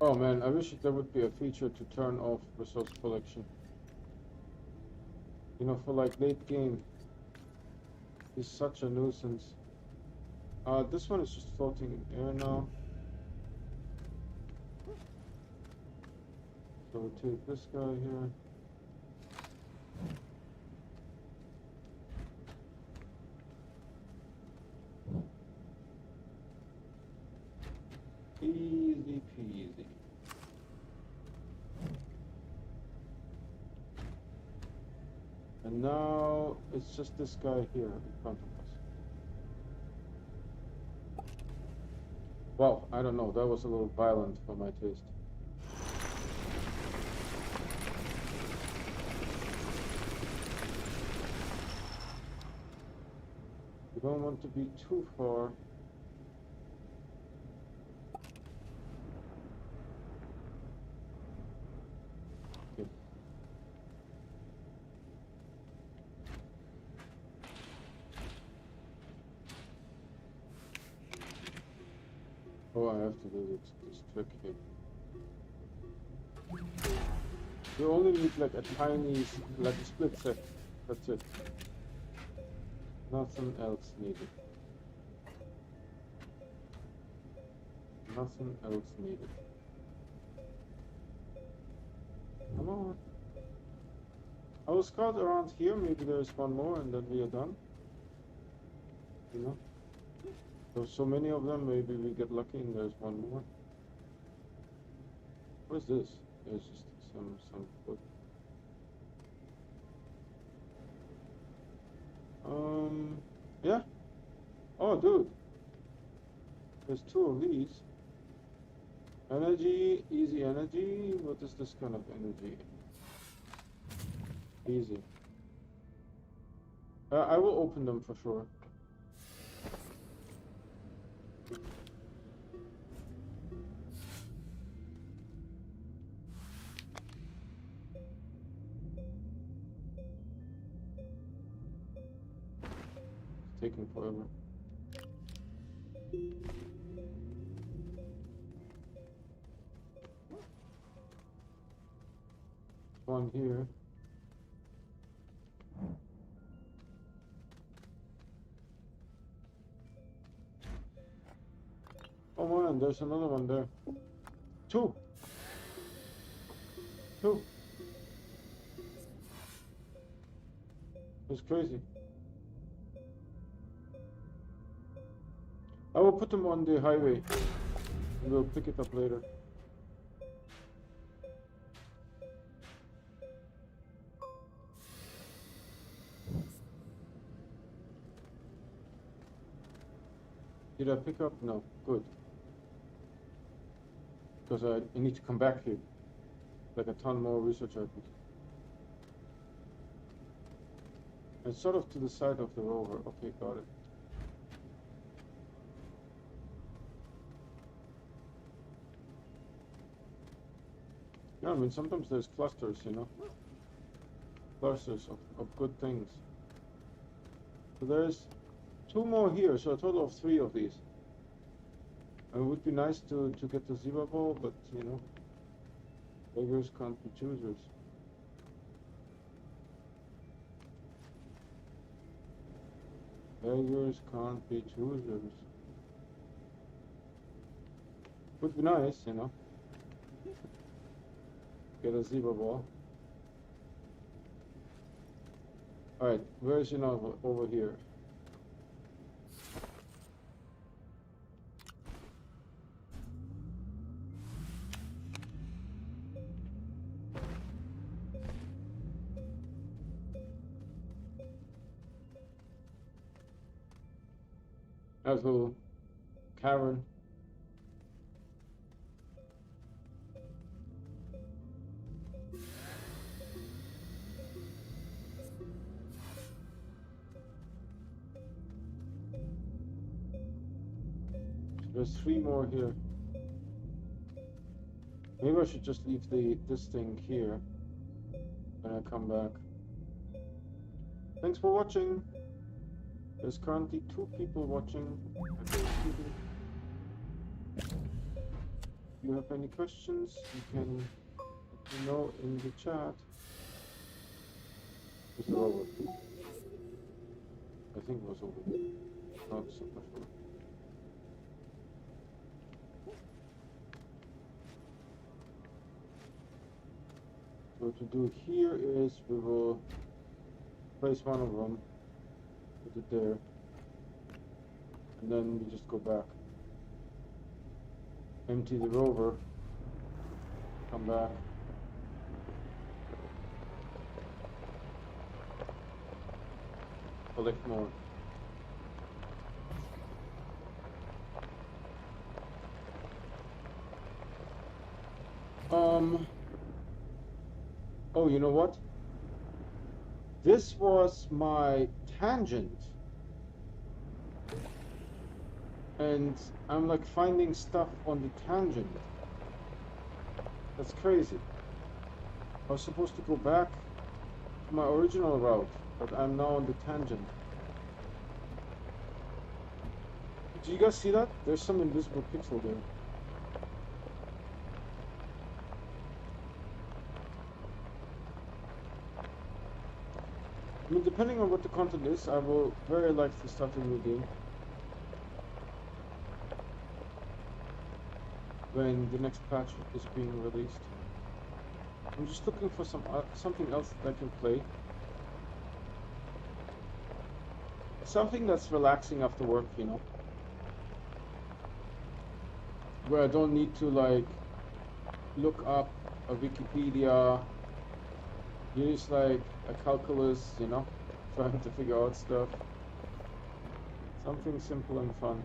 Oh man, I wish there would be a feature to turn off resource collection. You know, for like late game, it's such a nuisance. This one is just floating in air now. So we'll take this guy here. Easy peasy. And now it's just this guy here in front of us. Well, I don't know, that was a little violent for my taste. You don't want to be too far. Okay. Oh, I have to do this trick here. You only need like a tiny, like a split sec. That's it. Nothing else needed. Nothing else needed. Come on. I will scout around here, maybe there's one more and then we are done. You know? There's so many of them, maybe we get lucky and there's one more. What is this? There's just some foot. Yeah. Oh, dude. There's two of these. Energy, easy energy. What is this kind of energy? Easy. I will open them for sure. It's taking forever. One here. Oh man, there's another one there. Two. It's crazy. I will put them on the highway and we'll pick it up later. Did I pick up? No. Good. Because I need to come back here. Like a ton more research items. It's sort of to the side of the rover. Okay, got it. Yeah, I mean, sometimes there's clusters, you know? Clusters of good things. So there's two more here, so a total of 3 of these. It would be nice to get the zebra ball, but, you know, beggars can't be choosers. Beggars can't be choosers. Would be nice, you know. Get a zebra ball. Alright, where is he now? Over here. There's little Karen. There's 3 more here. Maybe I should just leave this thing here when I come back. Thanks for watching. There's currently 2 people watching. If you have any questions, you can let me know in the chat. Is it over? I think it was over. Not super sure. So what to do here is we will place one of them, put it there, and then we just go back. Empty the rover, come back. Collect more. Oh, you know what? This was my tangent. And I'm like finding stuff on the tangent. That's crazy. I was supposed to go back to my original route, but I'm now on the tangent. Do you guys see that? There's some invisible pixel there. I mean, depending on what the content is, I will very likely start a new game when the next patch is being released. I'm just looking for something else that I can play. Something that's relaxing after work, you know. Where I don't need to like look up a Wikipedia, use like a calculus, you know, trying to figure out stuff. Something simple and fun.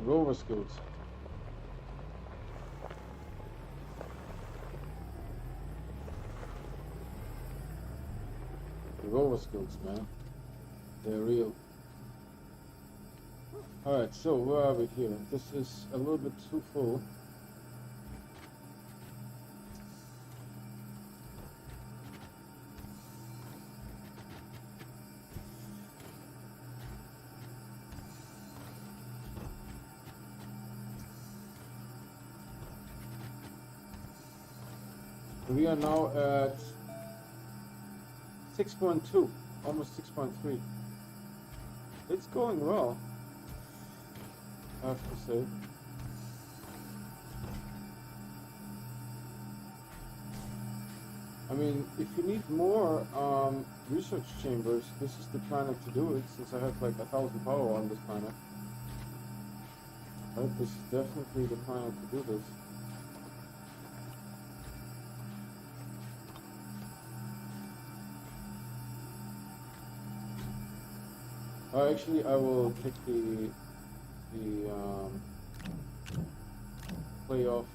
Rover skills. The rover skills, man. They're real. Alright, so where are we here? This is a little bit too full. We are now at 6.2, almost 6.3. It's going well, I have to say. I mean, if you need more research chambers, this is the planet to do it, since I have like 1,000 power on this planet. Right, this is definitely the planet to do this. Actually, I will take the play off.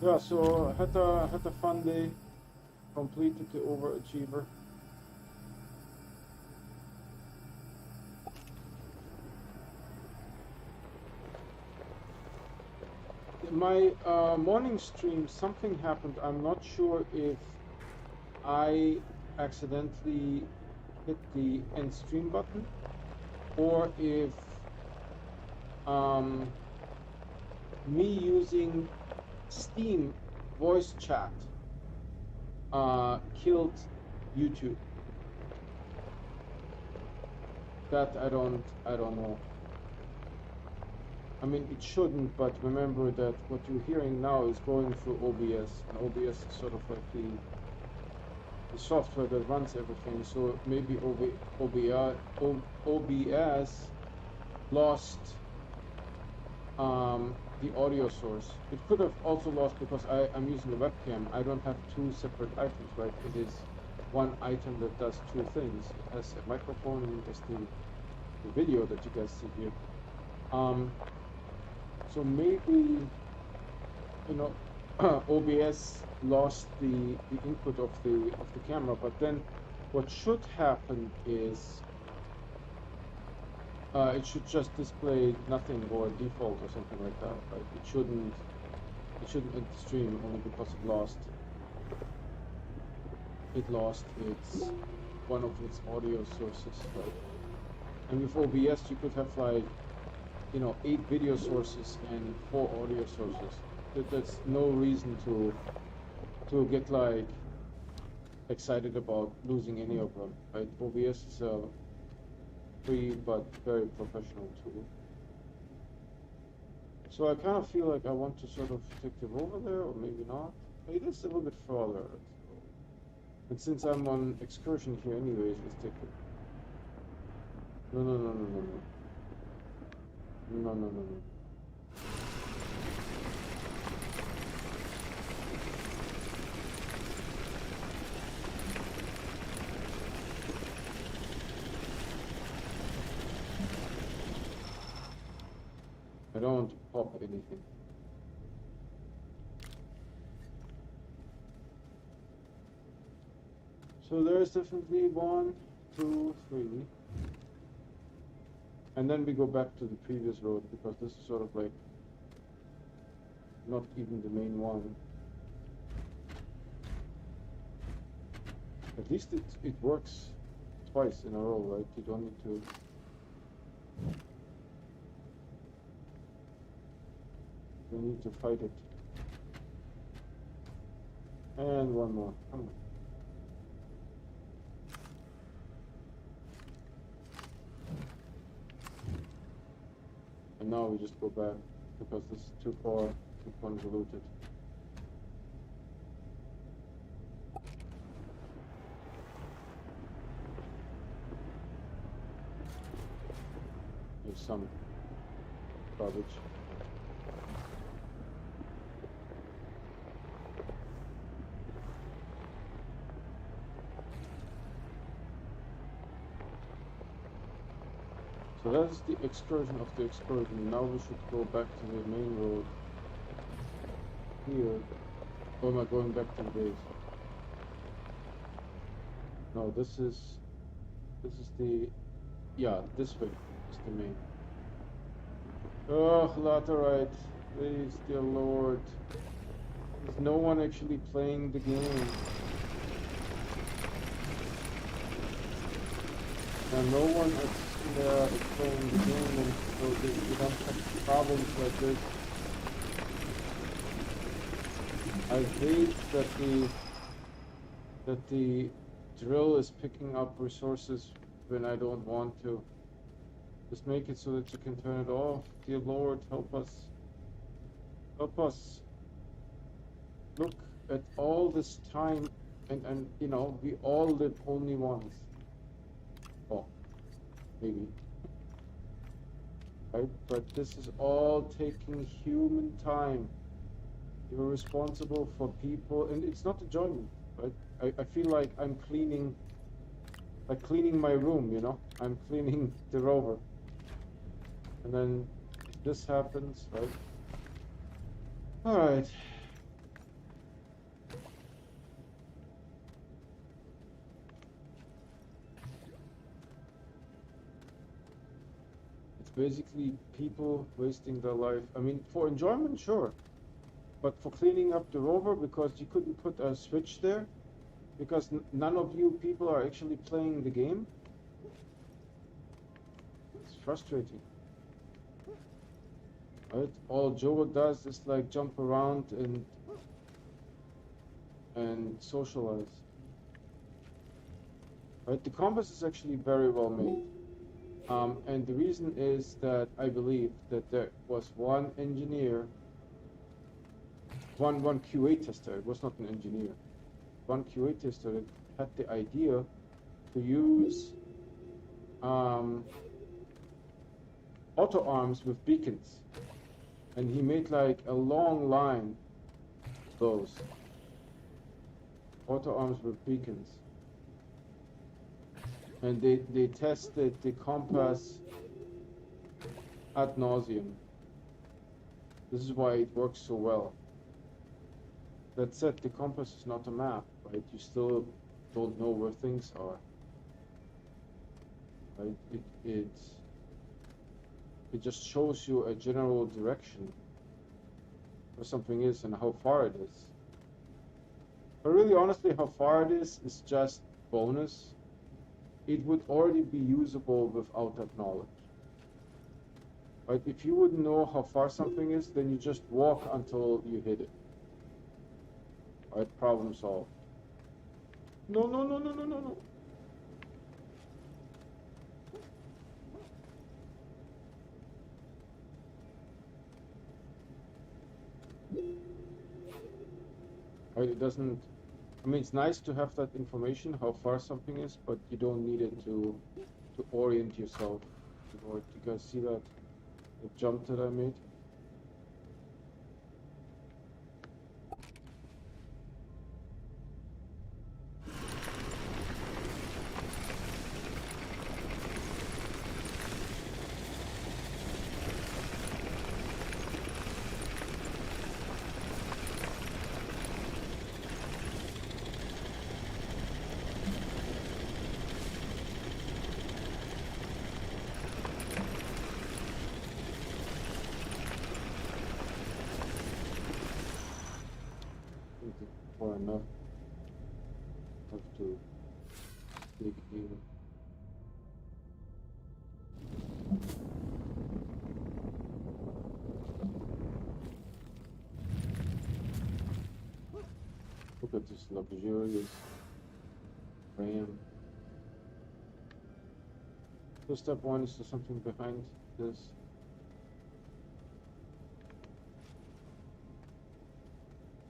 Yeah, so had a fun day. Completed the overachiever. My morning stream, something happened. I'm not sure if I accidentally hit the end stream button or if me using Steam voice chat killed YouTube. That I don't know. I mean, it shouldn't, but remember that what you're hearing now is going through OBS, and OBS is sort of like the software that runs everything. So maybe OBS lost the audio source. It could have also lost because I'm using a webcam. I don't have two separate items, right? It is one item that does two things. It has a microphone and it has the video that you guys see here. So maybe, you know, OBS lost the input of the camera, but then what should happen is it should just display nothing or default or something like that. Right? It shouldn't end the stream only because it lost its one of its audio sources. Right? And with OBS you could have like, you know, 8 video sources and 4 audio sources. That's no reason to get like excited about losing any of them. Right? OBS is a free but very professional tool. So I kind of feel like I want to sort of take them over there, or maybe not. It is a little bit further. And since I'm on excursion here anyways, let's take it. No. I don't want to pop anything. So there's definitely 1, 2, 3. And then we go back to the previous road because this is sort of like not even the main one. At least it works twice in a row, right? You don't need to. You need to fight it. And one more. Come on. And now we just go back because this is too far, too convoluted. There's some garbage. So that's the excursion of the excursion. Now we should go back to the main road here. Or am I going back to the base? No, this is the, yeah, this way is the main. Oh, laterite, please, dear Lord. There's no one actually playing the game. And no one is playing the game, and so you don't have problems like this. I hate that the drill is picking up resources when I don't want to. Just make it so that you can turn it off. Dear Lord, help us. Help us. Look at all this time, and you know, we all live only once. Oh, maybe. Right? But this is all taking human time. You're responsible for people, and it's not enjoyment, right? I feel like I'm cleaning my room, you know? I'm cleaning the rover. And then this happens, right? All right. It's basically people wasting their life. I mean, for enjoyment, sure. But for cleaning up the rover, because you couldn't put a switch there, because none of you people are actually playing the game, it's frustrating. Right? All Joe does is like jump around and socialize. Right? The compass is actually very well made. And the reason is that I believe that there was one engineer, one QA tester, it was not an engineer, one QA tester that had the idea to use auto arms with beacons. And he made like a long line of those auto arms with beacons. And they tested the compass ad nauseum. This is why it works so well. That said, the compass is not a map, right? You still don't know where things are. Right? It just shows you a general direction where something is and how far it is. But really, honestly, how far it is just bonus. It would already be usable without that knowledge. Right? If you wouldn't know how far something is, then you just walk until you hit it. Right? Problem solved. No, no, no, no, no, no, no. Right? It doesn't. I mean, it's nice to have that information, how far something is, but you don't need it to orient yourself. You guys see that the jump that I made? Far enough. Have to dig here. Look at this luxurious RAM. So step one is there something behind this?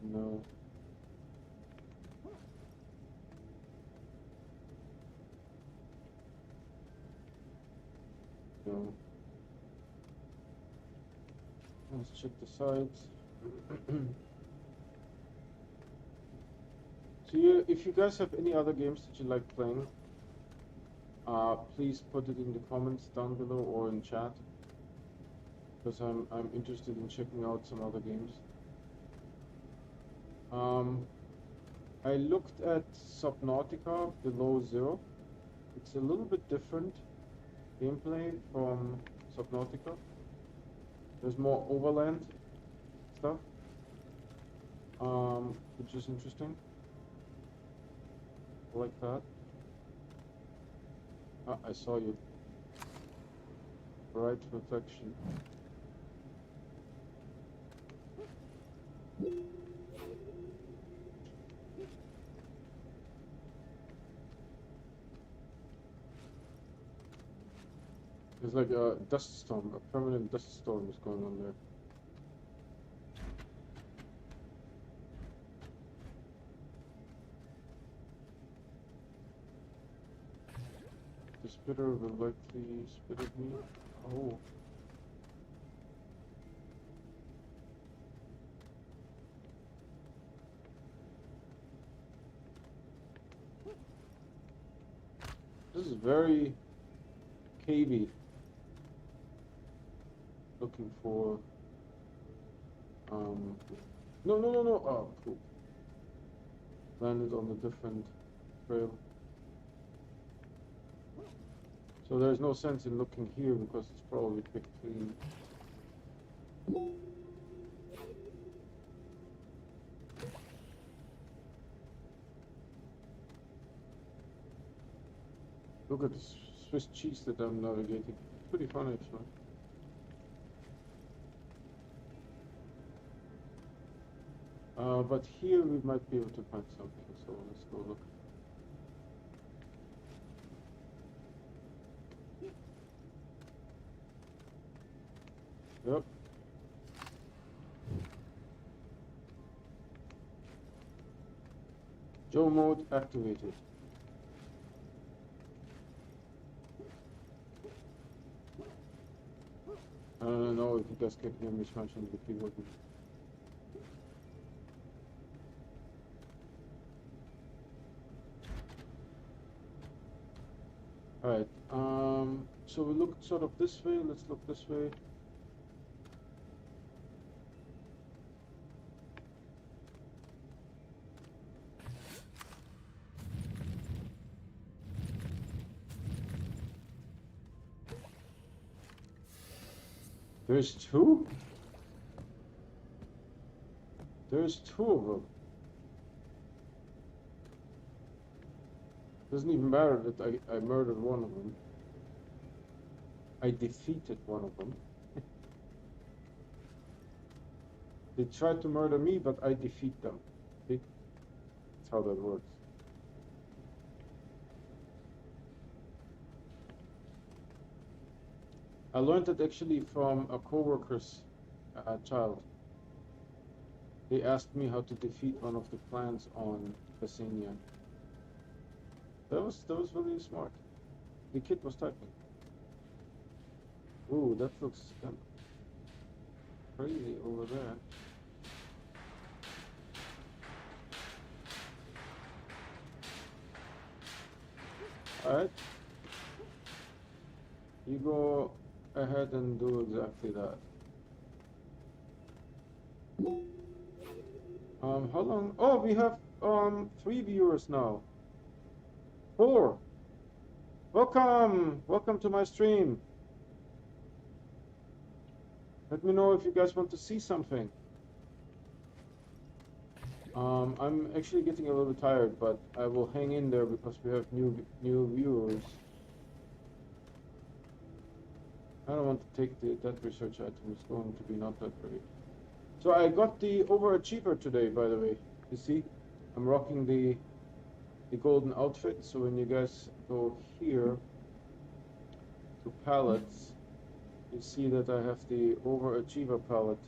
No. No. Let's check the sides. So if you guys have any other games that you like playing, please put it in the comments down below or in chat, because I'm interested in checking out some other games. I looked at Subnautica Below Zero. It's a little bit different gameplay from Subnautica. There's more overland stuff, which is interesting. I like that. Ah, I saw you. Right reflection. There's like a dust storm, a permanent dust storm is going on there. The spitter will likely spit at me. Oh. This is very cavey. Looking for no. Oh, cool. Landed on a different trail. So there's no sense in looking here because it's probably picked clean. Look at the Swiss cheese that I'm navigating. Pretty fun actually. But here we might be able to find something, so let's go look. Yep. Joe mode activated. I don't know if you guys can hear me smashing the keyboard. Alright, so we looked sort of this way, let's look this way. There's two? There's two of them. Doesn't even matter that I murdered one of them. I defeated one of them. They tried to murder me, but I defeat them. See? That's how that works. I learned it actually from a co-worker's child. They asked me how to defeat one of the clans on Bassania. That was really smart. The kid was typing. Ooh, that looks kind of crazy over there. Alright. You go ahead and do exactly that. How long? Oh, we have 3 viewers now. 4. Welcome to my stream. Let me know if you guys want to see something. I'm actually getting a little tired, but I will hang in there because we have new viewers. I don't want to take that research item. It's going to be not that great. So I got the overachiever today, by the way. You see, I'm rocking the golden outfit. So when you guys go here to palettes, you see that I have the overachiever palette.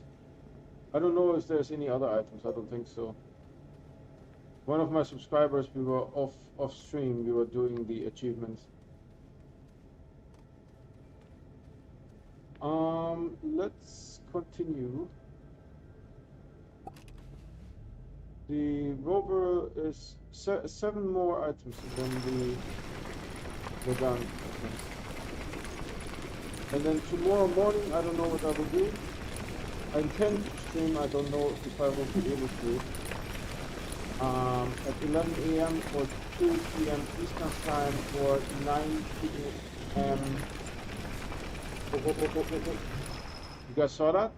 I don't know if there's any other items. I don't think so. One of my subscribers, we were off stream. We were doing the achievements. Let's continue. The rover is 7 more items, and then we're done. And then tomorrow morning, I don't know what I will do. I intend to stream. I don't know if I will be able to. at 11 a.m. or 2 p.m. Eastern Time or 9 p.m. You guys saw that?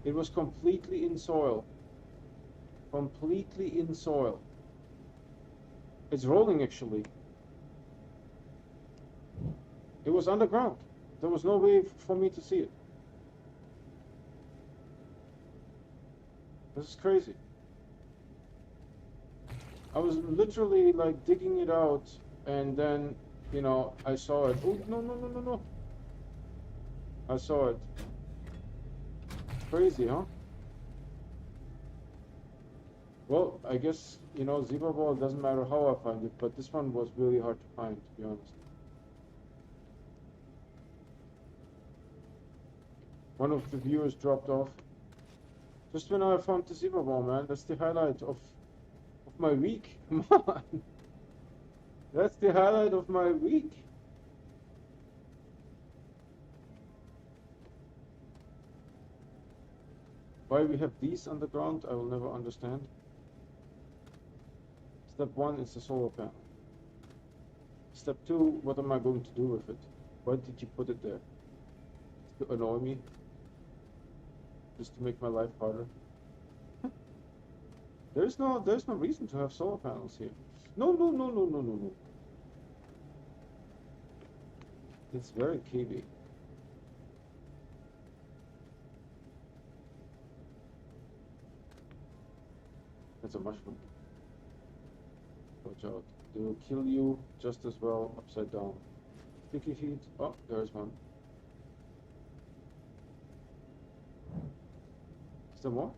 It was completely in soil. Completely in soil. It's rolling actually. It was underground. There was no way for me to see it. This is crazy. I was literally like digging it out, and then, you know, I saw it. Oh, no, no, no, no, no. I saw it. Crazy, huh? Well, I guess, you know, zebra ball doesn't matter how I find it, but this one was really hard to find, to be honest. One of the viewers dropped off. Just when I found the zebra ball, man. That's the highlight of my week. Come on. That's the highlight of my week. Why we have these underground, I will never understand. Step 1 is the solar panel. Step 2, what am I going to do with it? Why did you put it there? To annoy me? Just to make my life harder? There's no reason to have solar panels here. No, no, no, no, no, no, no. It's very cavey. That's a mushroom. Watch out. They will kill you just as well upside down. Sticky feet. Oh, there's one. Is there more?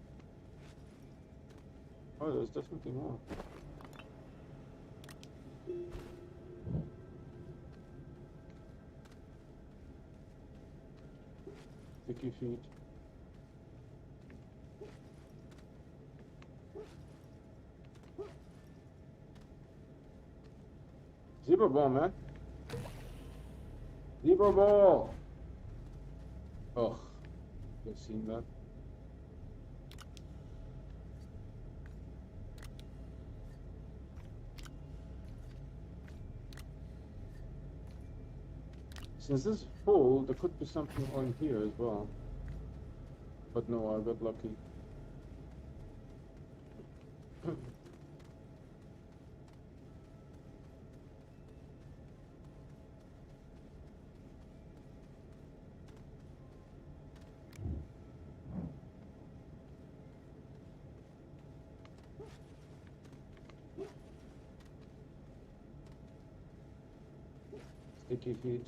Oh, there's definitely more. Sticky feet. Zebra ball, man. Zebra ball. Oh, you've seen that. Since this is full, there could be something on here as well. But no, I got lucky. Sticky feet.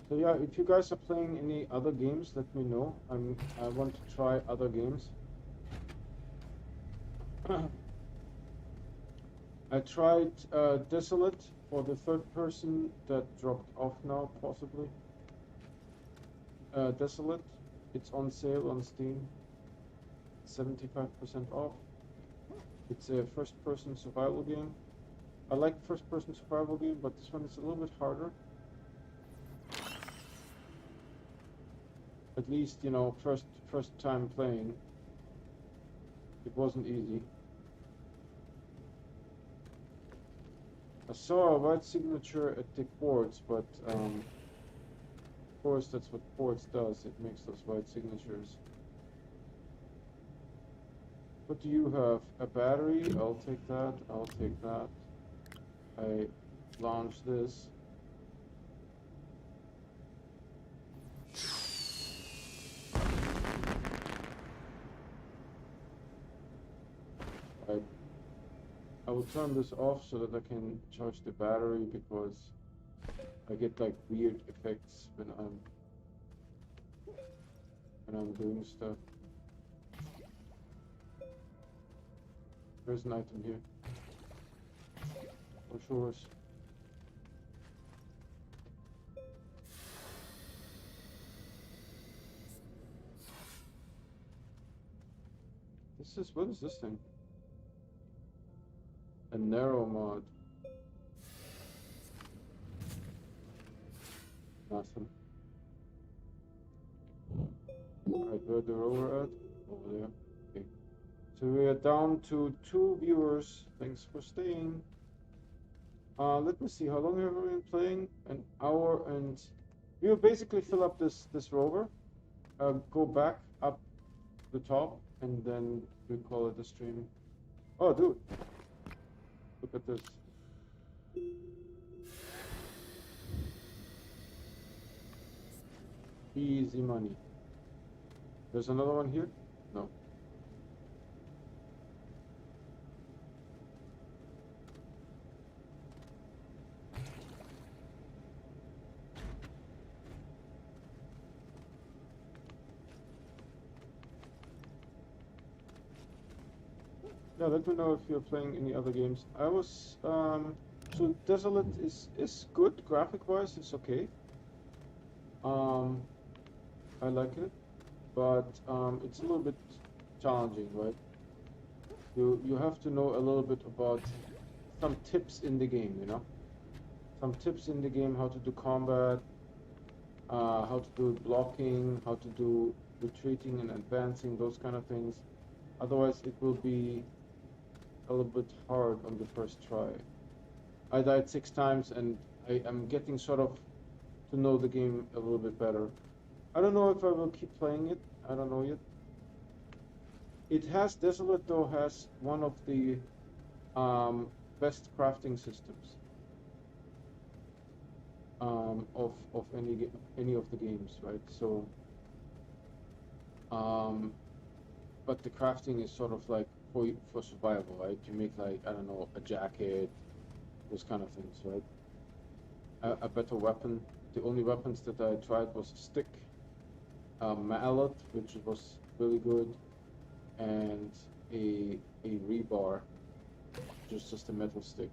So yeah, if you guys are playing any other games, let me know. I want to try other games. I tried Desolate for the third person that dropped off now, possibly. Desolate, it's on sale on Steam, 75% off. It's a first-person survival game. I like first-person survival game, but this one is a little bit harder. At least, you know, first time playing, it wasn't easy. I saw a white signature at the quartz, but of course that's what quartz does. It makes those white signatures. What do you have? A battery? I'll take that. I'll take that. I launch this. I will turn this off so that I can charge the battery, because I get like weird effects when I'm doing stuff. There's an item here. For sure. What is this thing? A narrow mod. Nothing. Alright, where the rover at? Over there. So we are down to 2 viewers. Thanks for staying. Let me see, how long have we been playing? An hour, and we will basically fill up this rover, go back up the top, and then we call it a stream. Oh, dude, look at this. Easy money. There's another one here? No. Yeah, let me know if you're playing any other games. I was, so Desolate is good, graphic-wise, it's okay. I like it, but it's a little bit challenging, right? You have to know a little bit about some tips in the game, you know? Some tips in the game, how to do combat, how to do blocking, how to do retreating and advancing, those kind of things. Otherwise, it will be a little bit hard on the first try. I died 6 times, and I am getting sort of to know the game a little bit better. I don't know if I will keep playing it. I don't know yet. It has, Desolate though, has one of the best crafting systems of any of the games, right? So, but the crafting is sort of like for survival, right? You make, like, I don't know, a jacket, those kind of things, right? A better weapon. The only weapons that I tried was a stick, a mallet, which was really good, and a rebar, just a metal stick.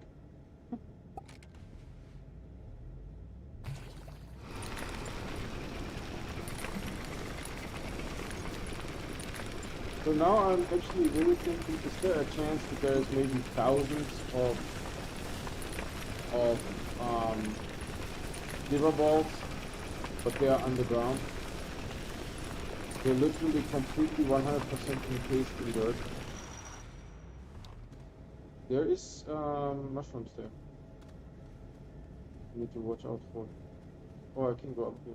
So now I'm actually really thinking, is there a chance that there's maybe thousands of liver balls, but they are underground? They're literally completely 100% encased in dirt. There is mushrooms there. I need to watch out for. Oh, I can go up here.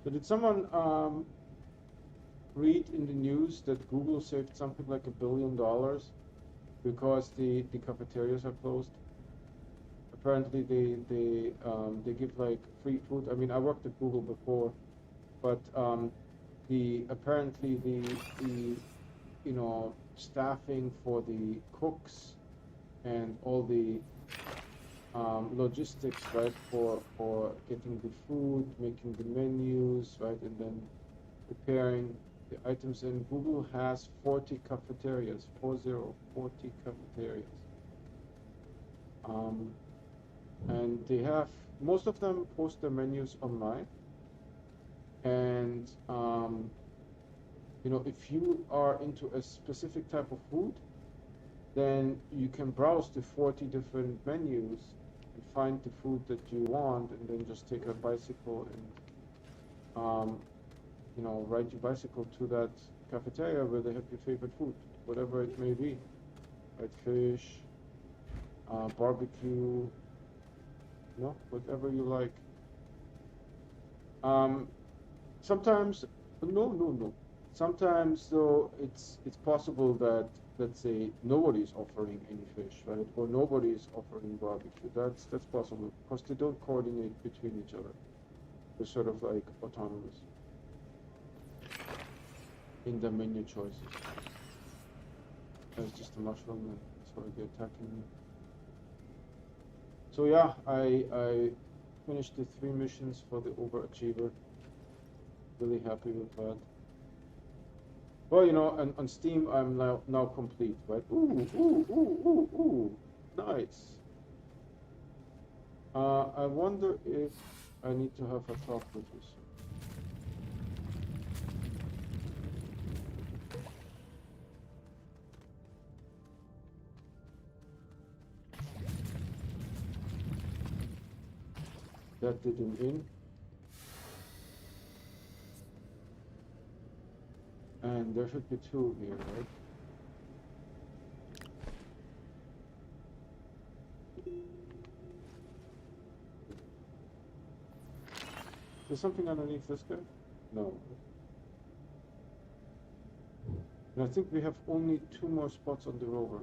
So did someone read in the news that Google saved something like $1 billion because the cafeterias are closed? Apparently they give like free food. I mean, I worked at Google before, but apparently the you know, staffing for the cooks and all the logistics, right, for getting the food, making the menus, right, and then preparing the items. And Google has 40 cafeterias, 40 cafeterias. And they have, most of them post their menus online. And, you know, if you are into a specific type of food, then you can browse the 40 different menus and find the food that you want, and then just take a bicycle and, you know, ride your bicycle to that cafeteria where they have your favorite food, whatever it may be, right? Fish, barbecue, you know, whatever you like. Sometimes, no. Sometimes, though, it's possible that, let's say, nobody's offering any fish, right? Or nobody's offering barbecue. That's possible, because they don't coordinate between each other. They're sort of like autonomous in their menu choices. There's just a mushroom, and that's why they're attacking me. So yeah, I finished the 3 missions for the overachiever. Really happy with that. Well, you know, on Steam, I'm now complete, right? Ooh, nice. I wonder if I need to have a talk with you soon. That did him in. And there should be 2 here, right? There's something underneath this guy? No. And I think we have only 2 more spots on the rover.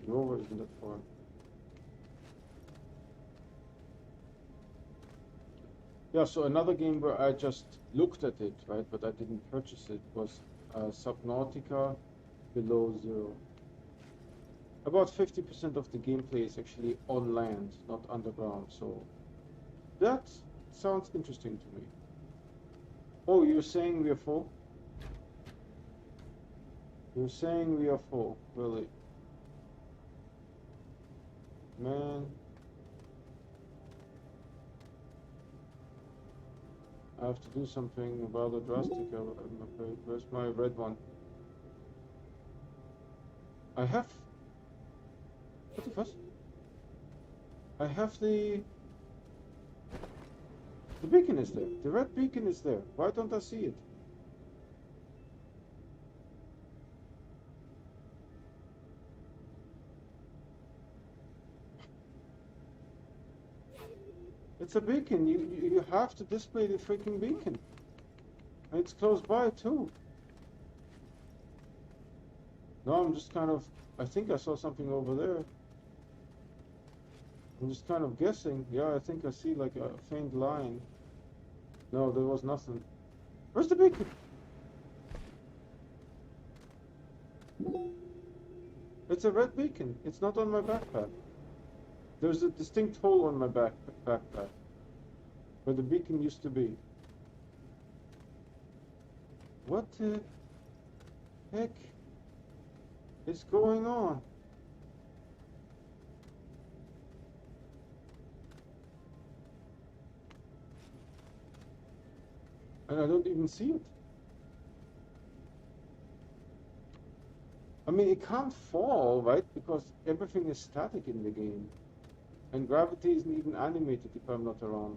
The rover isn't that far. Yeah, so another game where I just looked at it, right, but I didn't purchase it, was Subnautica Below Zero. About 50% of the gameplay is actually on land, not underground, so that sounds interesting to me. Oh, you're saying we are full? You're saying we are full, really? Man. I have to do something rather drastic, I'm afraid. Where's my red one? I have... What the fuck? I have the beacon is there. The red beacon is there. Why don't I see it? It's a beacon. You have to display the freaking beacon. And it's close by too. No, I'm just kind of... I think I saw something over there. I'm just kind of guessing. Yeah, I think I see like a faint line. No, there was nothing. Where's the beacon? It's a red beacon. It's not on my backpack. There's a distinct hole on my backpack where the beacon used to be. What the heck is going on? And I don't even see it. I mean, it can't fall, right? Because everything is static in the game. And gravity isn't even animated if I'm not around.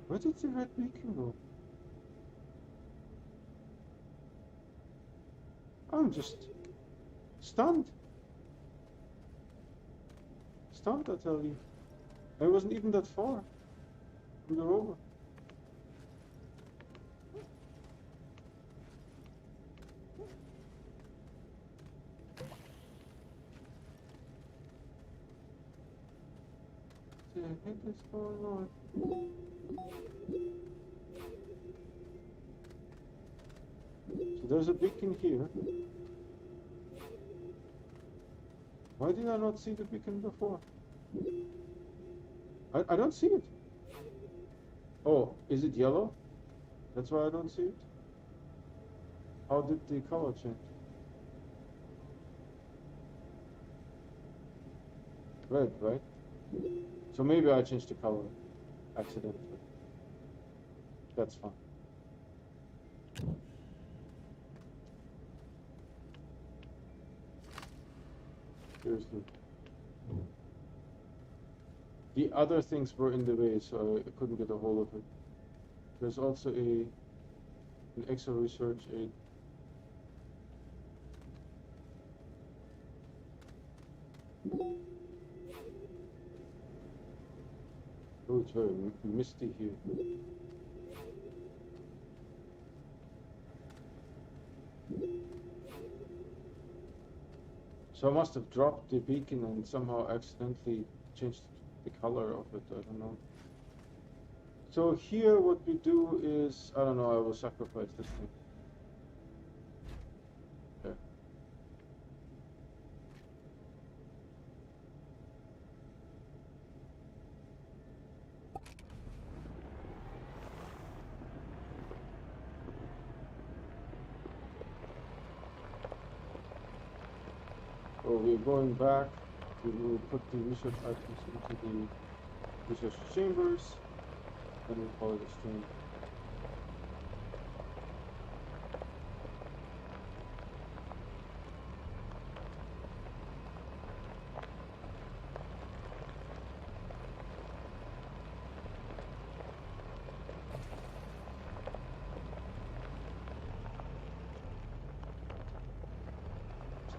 Where did the red beacon go? I'm just stunned. Stunned, I tell you. I wasn't even that far from the rover. What the heck is going on? So there's a beacon here. Why did I not see the beacon before? I don't see it. Oh, is it yellow? That's why I don't see it? How did the color change? Red, right? So maybe I changed the color accidentally. That's fine. Seriously. The other things were in the way, so I couldn't get a hold of it. There's also an extra research aid. Oh, it's very misty here. So I must have dropped the beacon and somehow accidentally changed the color of it, I don't know. So here what we do is, I don't know, I will sacrifice this thing. Okay. So we're going back. We will put the research items into the research chambers, and we'll call it a stream.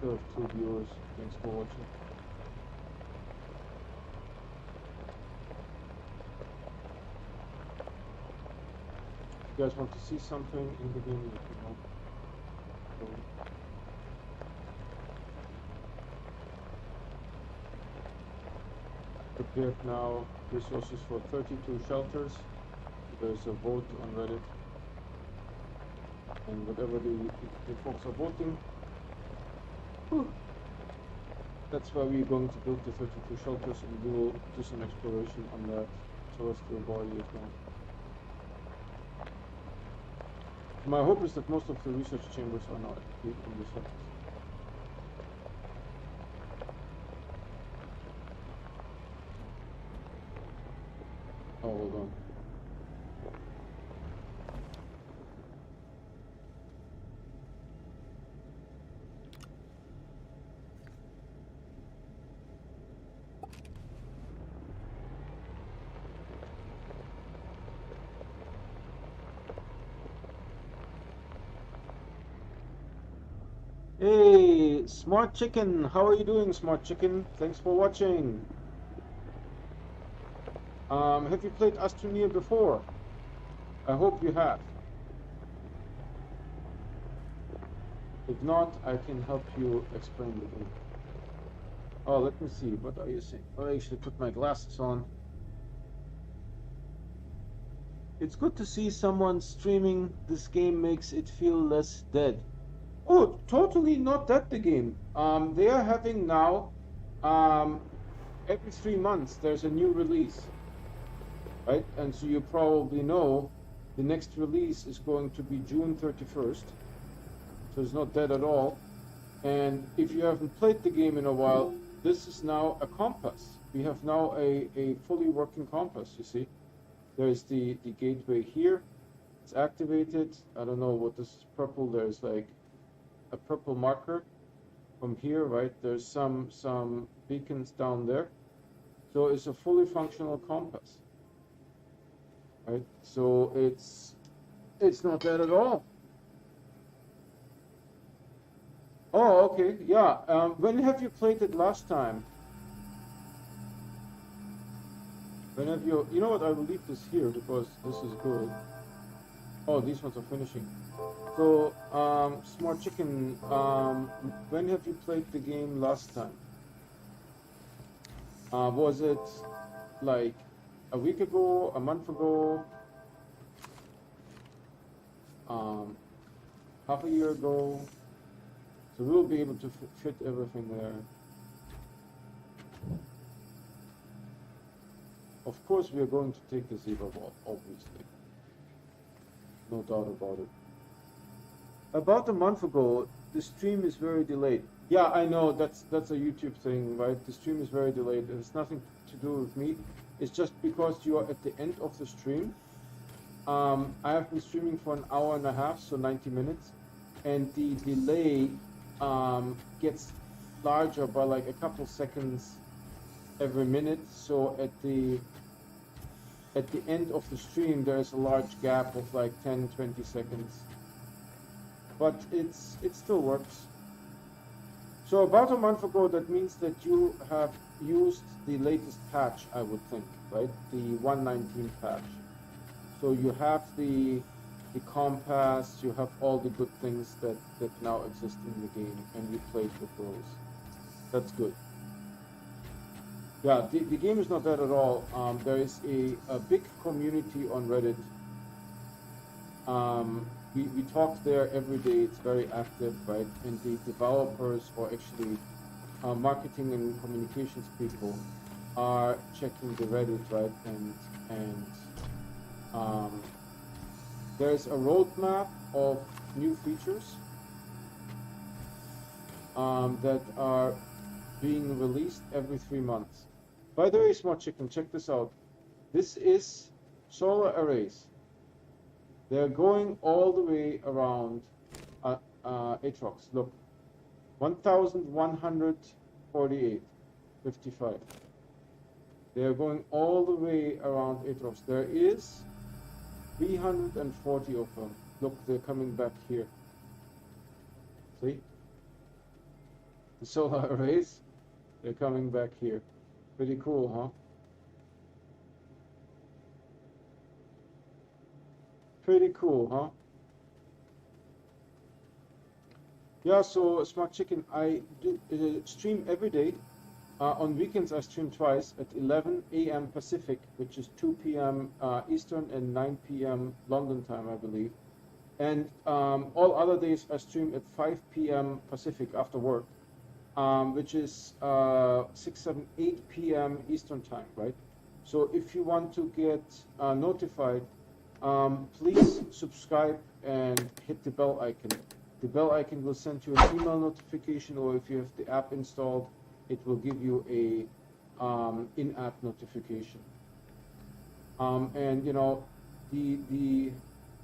still have 2 viewers. Thanks for watching. If you guys want to see something in the game, let me know. Prepared now resources for 32 shelters. There's a vote on Reddit, and whatever the folks are voting, that's why we're going to build the 32 shelters, and we will do some exploration on that terrestrial body as well. My hope is that most of the research chambers are not in the surface. Oh, hold on. Hey, Smart Chicken, how are you doing, Smart Chicken? Thanks for watching. Have you played Astroneer before? I hope you have. If not, I can help you explain the game. Oh, let me see. What are you saying? Oh, I actually put my glasses on. It's good to see someone streaming. This game makes it feel less dead. Oh, totally not that the game. They are having now, every 3 months, there's a new release. Right? And so you probably know the next release is going to be June 31st. So it's not dead at all. And if you haven't played the game in a while, this is now a compass. We have now a fully working compass, you see. There's the gateway here. It's activated. I don't know what this is purple. There's like a purple marker from here, right? There's some beacons down there. So it's a fully functional compass. Right? So it's not bad at all. Oh, okay, yeah. When have you played it last time? When have you know what, I will leave this here because this is good. Oh, these ones are finishing. So, Smart Chicken, when have you played the game last time? Was it like a week ago, a month ago, half a year ago? So we'll be able to fit everything there. Of course, we are going to take the zebra ball, obviously. No doubt about it. About a month ago, the stream is very delayed. Yeah, I know, that's a YouTube thing, right? The stream is very delayed. It has nothing to do with me. It's just because you are at the end of the stream. I have been streaming for an hour and a half, so 90 minutes. And the delay gets larger by like a couple seconds every minute. So at the end of the stream, there's a large gap of like 10-20 seconds. But it still works. So about a month ago, that means that you have used the latest patch, I would think, right? The 1.19 patch. So you have the compass, you have all the good things that now exist in the game, and you played with those. That's good. Yeah, the game is not bad at all. There is a big community on Reddit. We talk there every day. It's very active, right? And the developers, or actually marketing and communications people, are checking the Reddit, right? And there's a roadmap of new features that are being released every 3 months. By the way, Smart Chicken, check this out. This is solar arrays. They're going all the way around Atrox. Look, 1,148.55. They're going all the way around Atrox. There is 340 of them. Look, they're coming back here. See? The solar arrays, they're coming back here. Pretty cool, huh? Pretty cool, huh? Yeah, so Smart Chicken, I do stream every day. On weekends, I stream twice at 11 a.m. Pacific, which is 2 p.m. Eastern and 9 p.m. London time, I believe. And all other days, I stream at 5 p.m. Pacific after work, which is 6, 7, 8 p.m. Eastern time, right? So if you want to get notified, please subscribe and hit the bell icon. The bell icon will send you an email notification, or if you have the app installed, it will give you a in-app notification. And you know, the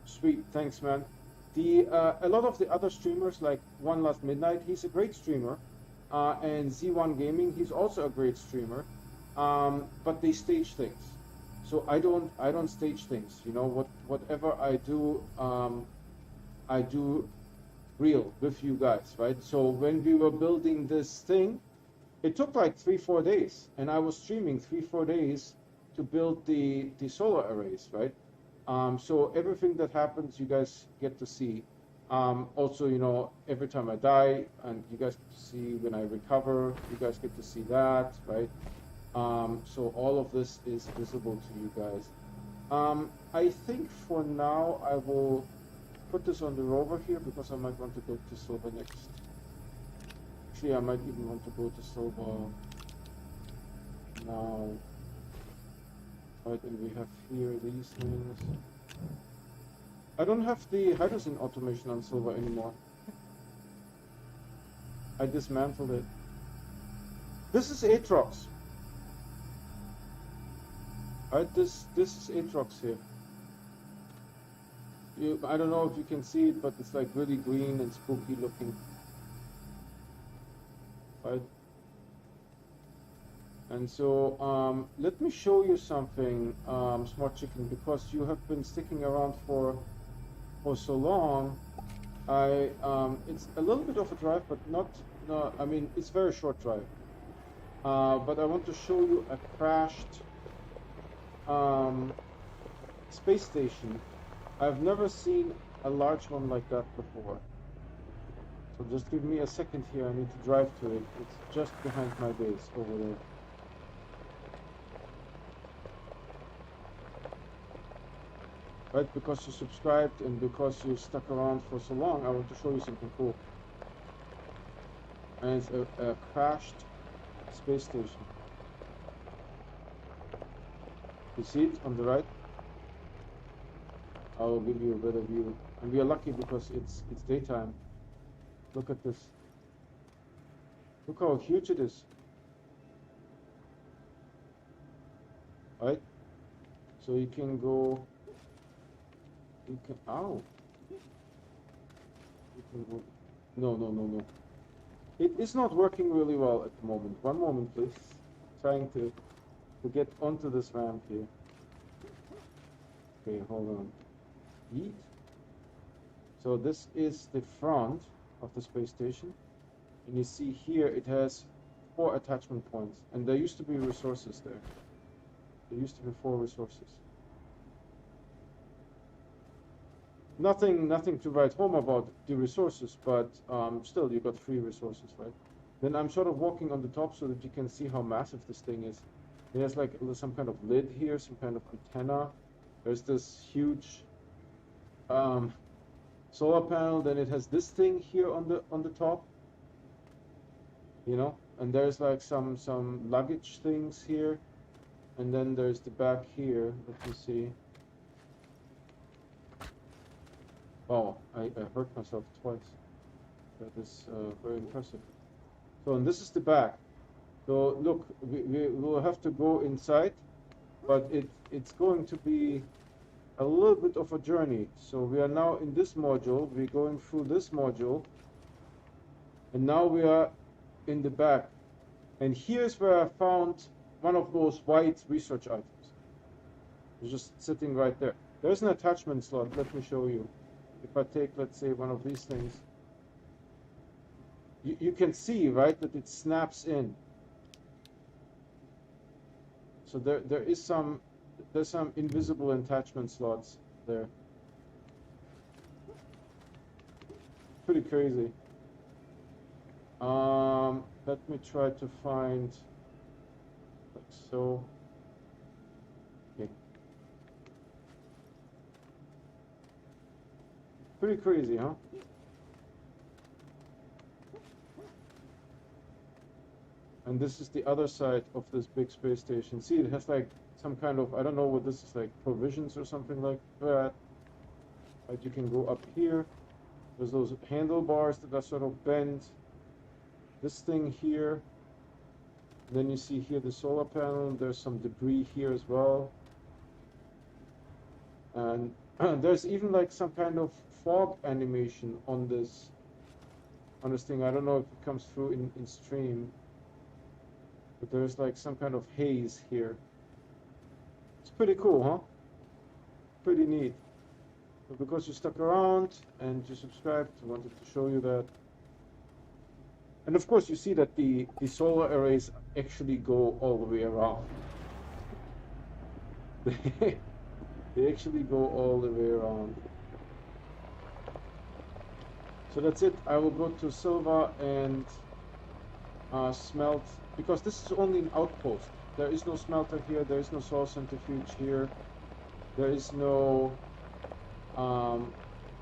sweet, thanks, man. The a lot of the other streamers, like One Last Midnight, he's a great streamer, and Z1 Gaming, he's also a great streamer, but they stage things. So I don't stage things. You know, whatever I do real with you guys, right? So when we were building this thing, it took like 3-4 days, and I was streaming 3-4 days to build the solar arrays, right? So everything that happens, you guys get to see. Also, you know, every time I die, and you guys get to see when I recover, you guys get to see that, right? So all of this is visible to you guys. I think for now I will put this on the rover here, because I might want to go to silver next. Actually, I might even want to go to silver now. Right, and we have here these things. I don't have the hydrogen automation on silver anymore. I dismantled it. This is Atrox. Right, this is Atrox here. I don't know if you can see it, but it's like really green and spooky looking. Right? And so let me show you something, Smart Chicken, because you have been sticking around for so long. It's a little bit of a drive, but no, I mean, it's a very short drive. But I want to show you a crashed space station. I've never seen a large one like that before. So just give me a second here. I need to drive to it. It's just behind my base over there. Right, because you subscribed and because you stuck around for so long, I want to show you something cool. And it's a crashed space station. You see it on the right? I will give you a better view. And we are lucky because it's daytime. Look at this. Look how huge it is. Right? So you can go. You can. Ow. You can go. No. It is not working really well at the moment. One moment, please. Trying to get onto this ramp here. Okay, hold on. Yeet. So this is the front of the space station, and you see here it has 4 attachment points, and there used to be resources there. There used to be 4 resources. Nothing to write home about the resources, but still you got 3 resources, right? Then I'm sort of walking on the top so that you can see how massive this thing is. It has like some kind of lid here, some kind of antenna. There's this huge solar panel. Then it has this thing here on the top, you know, and there's like some luggage things here, and then there's the back here. Let me see. Oh, I hurt myself twice. That is very impressive. So, and this is the back. So look, we will have to go inside, but it's going to be a little bit of a journey. So we are now in this module. We're going through this module, and now we are in the back. And here's where I found one of those white research items. It's just sitting right there. There's an attachment slot. Let me show you. If I take, let's say, one of these things, you can see, right, that it snaps in. So there's some invisible attachment slots there. Pretty crazy. Let me try to find like so. Okay. Pretty crazy, huh? And this is the other side of this big space station. See, it has like some kind of, I don't know what this is, like provisions or something like that. Right, you can go up here. There's those handlebars that are sort of bent. This thing here. And then you see here the solar panel. There's some debris here as well. And there's even like some kind of fog animation on this thing. I don't know if it comes through in stream. But there's like some kind of haze here. It's pretty cool, huh? Pretty neat. But because you stuck around and you subscribed, I wanted to show you that. And of course you see that the solar arrays actually go all the way around. They actually go all the way around. So that's it. I will go to Silva and smelt, because this is only an outpost. There is no smelter here, there is no solar centrifuge here, there is no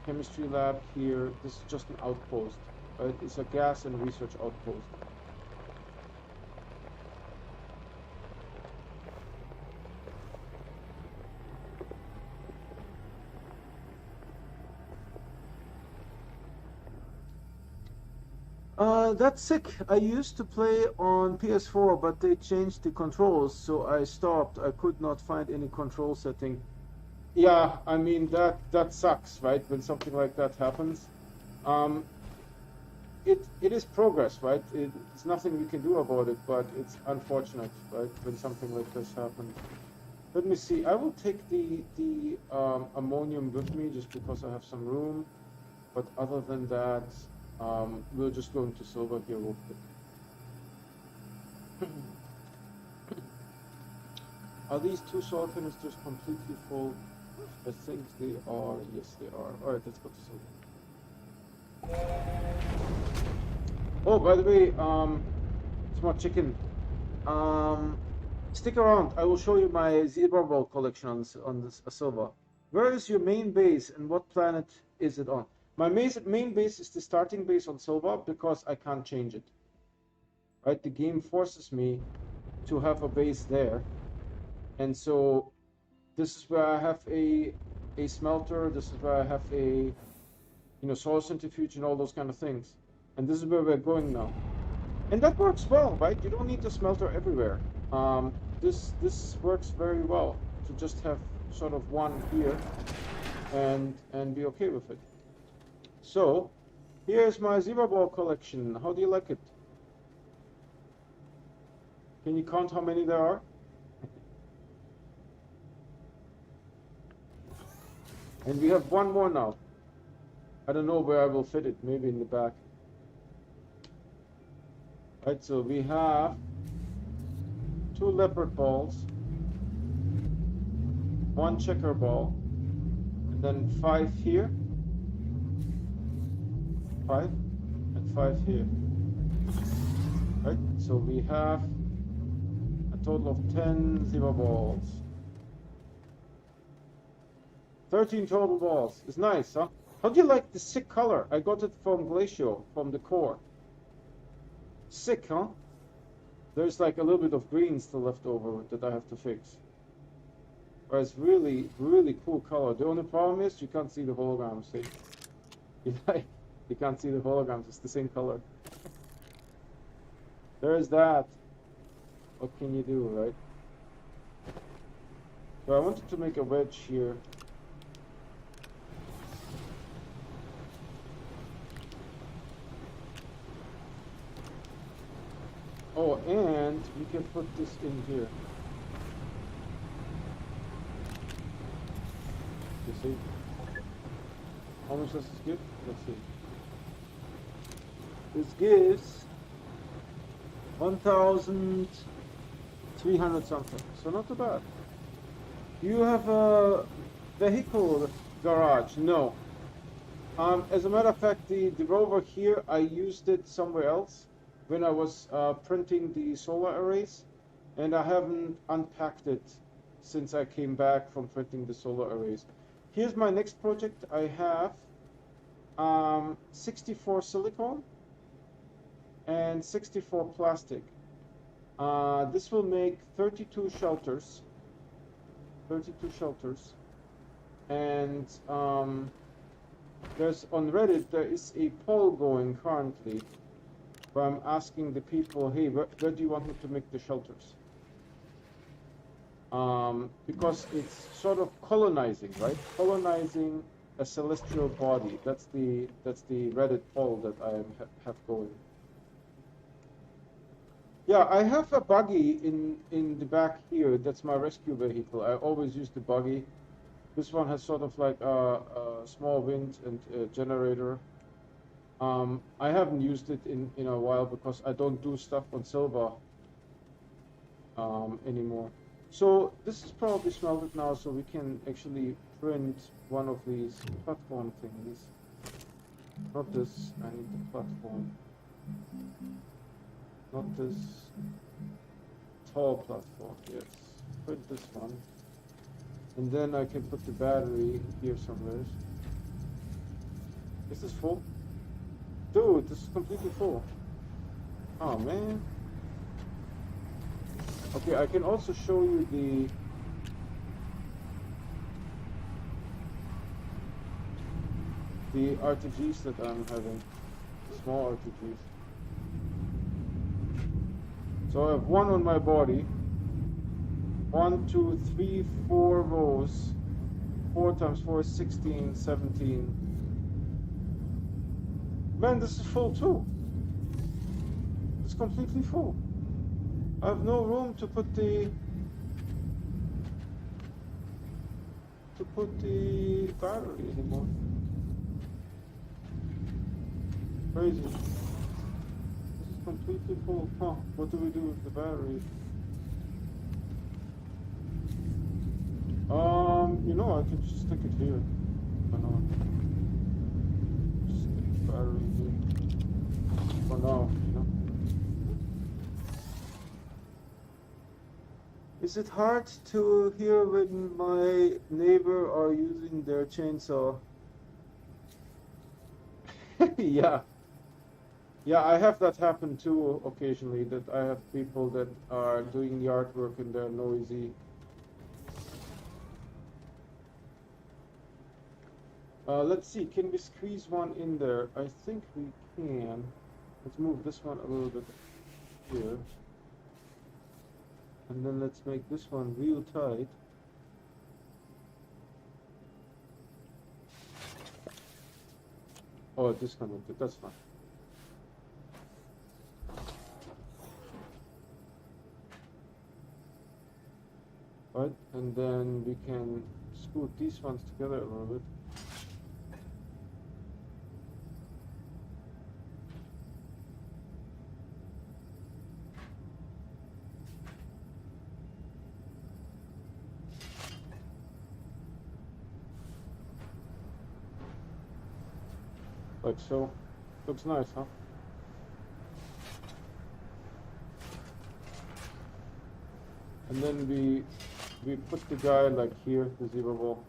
chemistry lab here. This is just an outpost. Right? It's a gas and research outpost. That's sick. I used to play on PS4, but they changed the controls, so I stopped. I could not find any control setting. Yeah, I mean that sucks, right? When something like that happens, it is progress, right? It's nothing we can do about it, but it's unfortunate, right? When something like this happens. Let me see. I will take the ammonium with me just because I have some room, but other than that. We'll just go into silver here real quick. Are these two solar canisters completely full? I think they are. Yes, they are. Alright, let's go to silver. Oh, by the way, smart chicken. Stick around. I will show you my zebra ball collection on this silver. Where is your main base and what planet is it on? My main base is the starting base on Silva because I can't change it. Right? The game forces me to have a base there. And so this is where I have a smelter, this is where I have a solar centrifuge and all those kind of things. And this is where we're going now. And that works well, right? You don't need a smelter everywhere. This works very well to just have sort of one here and be okay with it. So, here's my zebra ball collection. How do you like it? Can you count how many there are? And we have one more now. I don't know where I will fit it, maybe in the back. Right, so we have 2 leopard balls, 1 checker ball, and then 5 here. 5 and 5 here. Right, so we have a total of 10 zebra balls. 13 total balls. It's nice, huh? How do you like the sick color? I got it from Glacio, from the core. Sick, huh? There's like a little bit of green still left over that I have to fix. But it's really, really cool color. The only problem is you can't see the holograms. See? You can't see the holograms, it's the same color. There's that. What can you do, right? So I wanted to make a wedge here. Oh, and we can put this in here. You see? How much does this give? Let's see. This gives 1,300 something, so not too bad. Do you have a vehicle garage? No. As a matter of fact, the rover here, I used it somewhere else when I was printing the solar arrays, and I haven't unpacked it since I came back from printing the solar arrays. Here's my next project. I have 64 silicone and 64 plastic. This will make 32 shelters. 32 shelters. And there's on Reddit, there is a poll going currently where I'm asking the people, hey, where do you want me to make the shelters? Because it's sort of colonizing, right? Colonizing a celestial body. That's the Reddit poll that I have going. Yeah, I have a buggy in the back here. That's my rescue vehicle. I always use the buggy. This one has sort of like a small wind and generator. I haven't used it in a while because I don't do stuff on silver anymore. So this is probably smelted now, so we can actually print one of these platform thingies. Not this, I need the platform. Not this tall platform, yes. Print this one. And then I can put the battery here somewhere. Is this full? Dude, this is completely full. Oh man. Okay, I can also show you the RTGs that I'm having. Small RTGs. So I have one on my body. 1, 2, 3, 4 rows. 4 times 4 is 16, 17. Man, this is full too. It's completely full. I have no room to put the battery anymore. Crazy. This is completely full. Huh, what do we do with the battery? You know, I can just stick it here. Why not? Just stick the battery here. For now, you know. Is it hard to hear when my neighbor are using their chainsaw? Yeah. Yeah, I have that happen too occasionally, that I have people that are doing the artwork and they're noisy. Let's see, can we squeeze one in there? I think we can. Let's move this one a little bit here. And then let's make this one real tight. Oh, it disconnected, that's fine. Right, and then we can scoot these ones together a little bit. Like so. Looks nice, huh? And then we put the guy like here, the zero ball.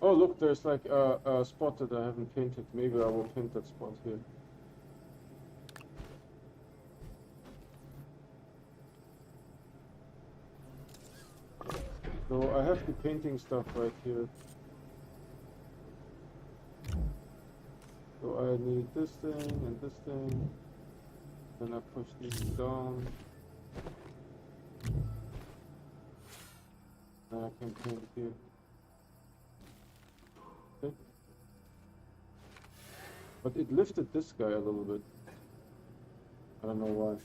Oh look, there's like a spot that I haven't painted. Maybe I will paint that spot here. So I have the painting stuff right here. So I need this thing and this thing. Then I push these down. Then I can paint here. Okay. But it lifted this guy a little bit. I don't know why.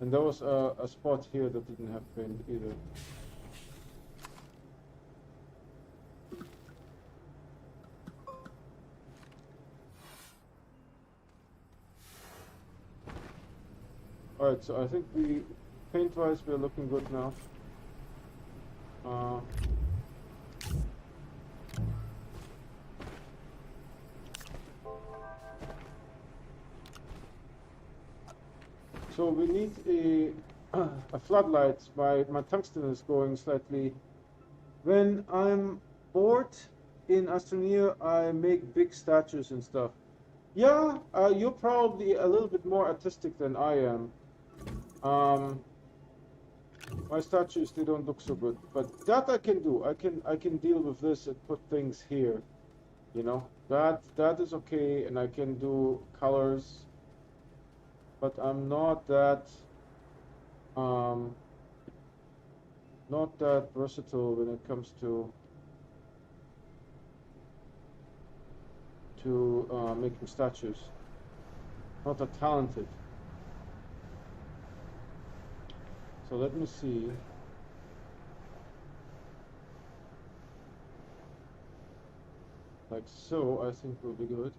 And there was a spot here that didn't have paint either. Alright, so I think we, paint-wise, we're looking good now. So we need a floodlight. My tungsten is going slightly. When I'm bored in Astroneer, I make big statues and stuff. Yeah, you're probably a little bit more artistic than I am. My statues, they don't look so good, but that I can do. I can deal with this and put things here. You know, that is okay, and I can do colors. But I'm not that versatile when it comes to making statues. Not that talented. So let me see. Like so, I think will be good.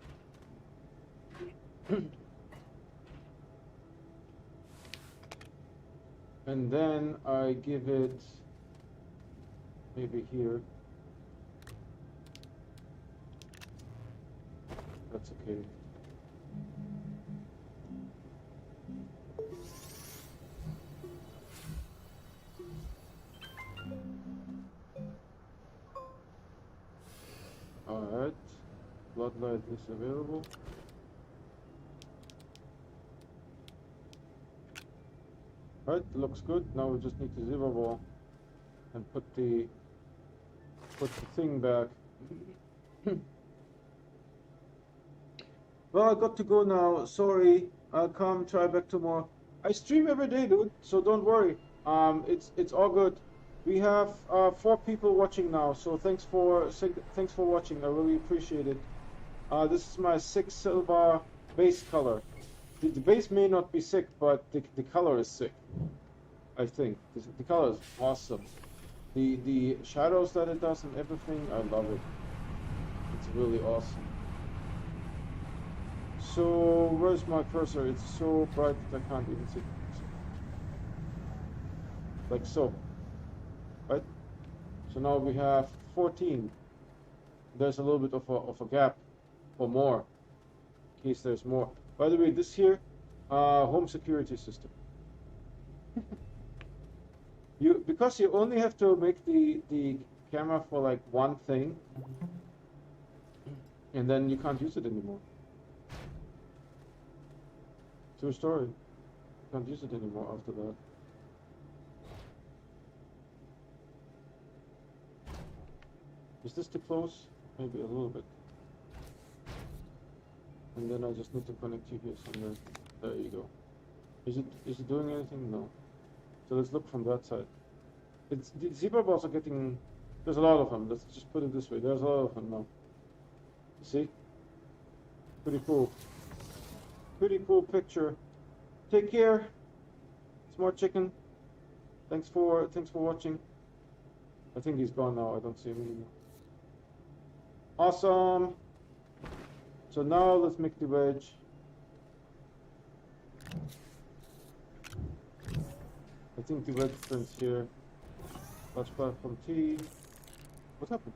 And then I give it maybe here. That's okay. Alright. Floodlight is available. Alright, looks good. Now we just need to zero ball and put the thing back. Well, I got to go now. Sorry. I'll come try back tomorrow. I stream every day, dude, so don't worry. It's all good. We have 4 people watching now, so thanks for watching. I really appreciate it. This is my 6 silver base color. The base may not be sick, but the color is sick. I think the color is awesome. The shadows that it does and everything, I love it. It's really awesome. So where's my cursor? It's so bright that I can't even see. Like so, right? So now we have 14. There's a little bit of a gap for more, in case there's more. By the way, this here, home security system. Because you only have to make the camera for like one thing, and then you can't use it anymore. True story. Can't use it anymore after that. Is this too close? Maybe a little bit. And then I just need to connect you here somewhere. There you go. Is it doing anything? No. So let's look from that side. The zebra balls are getting. There's a lot of them. Let's just put it this way. There's a lot of them now. You see? Pretty cool. Pretty cool picture. Take care. Smart chicken. Thanks for watching. I think he's gone now. I don't see him anymore. Awesome. So now let's make the wedge. I think the wedge prints here. Launch platform T. What happened?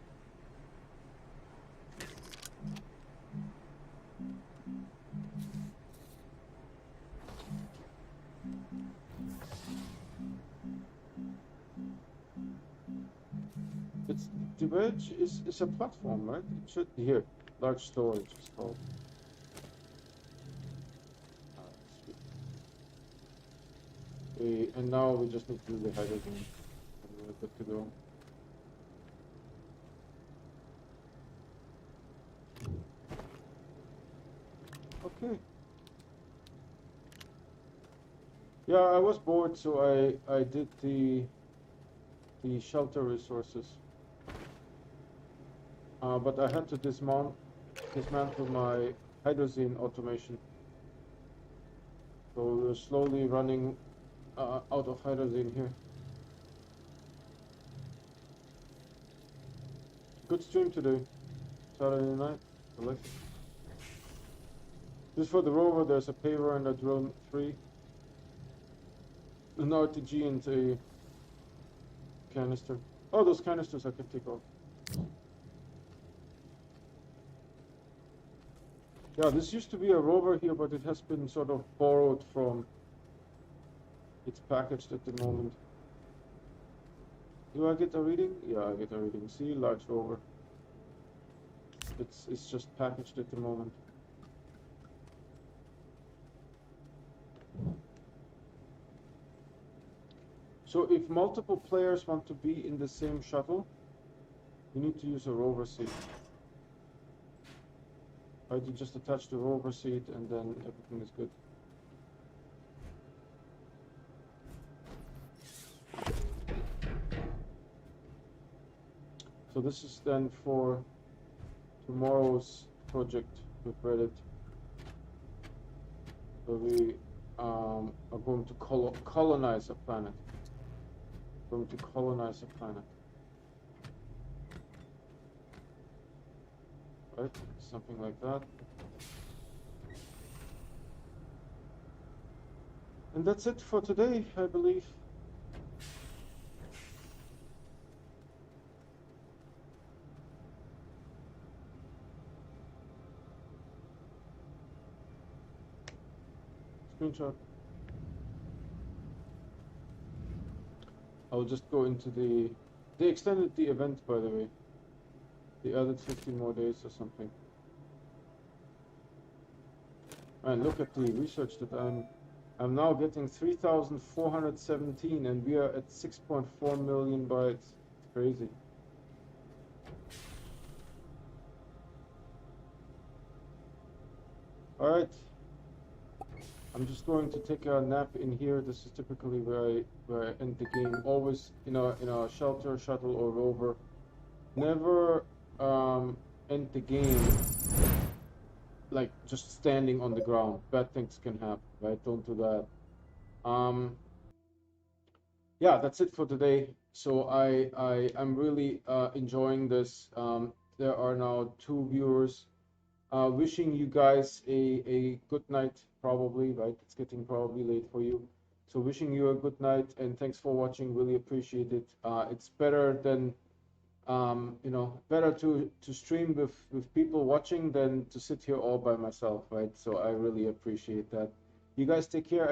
The wedge is a platform, right? It should be here. Large storage is called. And now we just need to do the hydrogen. And we're good to go. Okay. Yeah, I was bored, so I did the shelter resources. But I had to dismantle my hydrazine automation. So we're slowly running out of hydrogen here. Good stream today, Saturday night. I like it. Just for the rover, there's a paver and a drone 3, an RTG and a canister. Oh, those canisters I can take off. Yeah, this used to be a rover here, but it has been sort of borrowed from. It's packaged at the moment. Do I get a reading? Yeah, I get a reading. See, large rover. It's just packaged at the moment. So if multiple players want to be in the same shuttle, you need to use a rover seat. Right, you just attach the rover seat and then everything is good. So this is then for tomorrow's project with Reddit, where we are going to colonize a planet. Going to colonize a planet. Right? Something like that. And that's it for today, I believe. Screenshot. I'll just go into the... They extended the event, by the way. They added 50 more days or something. And look at the research that I'm now getting 3,417 and we are at 6.4 million bytes. It's crazy. Alright. I'm just going to take a nap in here. This is typically where I end the game. Always in a shelter, shuttle, or rover. Never end the game like just standing on the ground. Bad things can happen, right? Don't do that. Yeah, that's it for today. So I'm really enjoying this. There are now 2 viewers. Wishing you guys a good night, probably, right? It's getting probably late for you. So wishing you a good night and thanks for watching. Really appreciate it. It's better than, better to stream with people watching than to sit here all by myself, right? So I really appreciate that. You guys take care.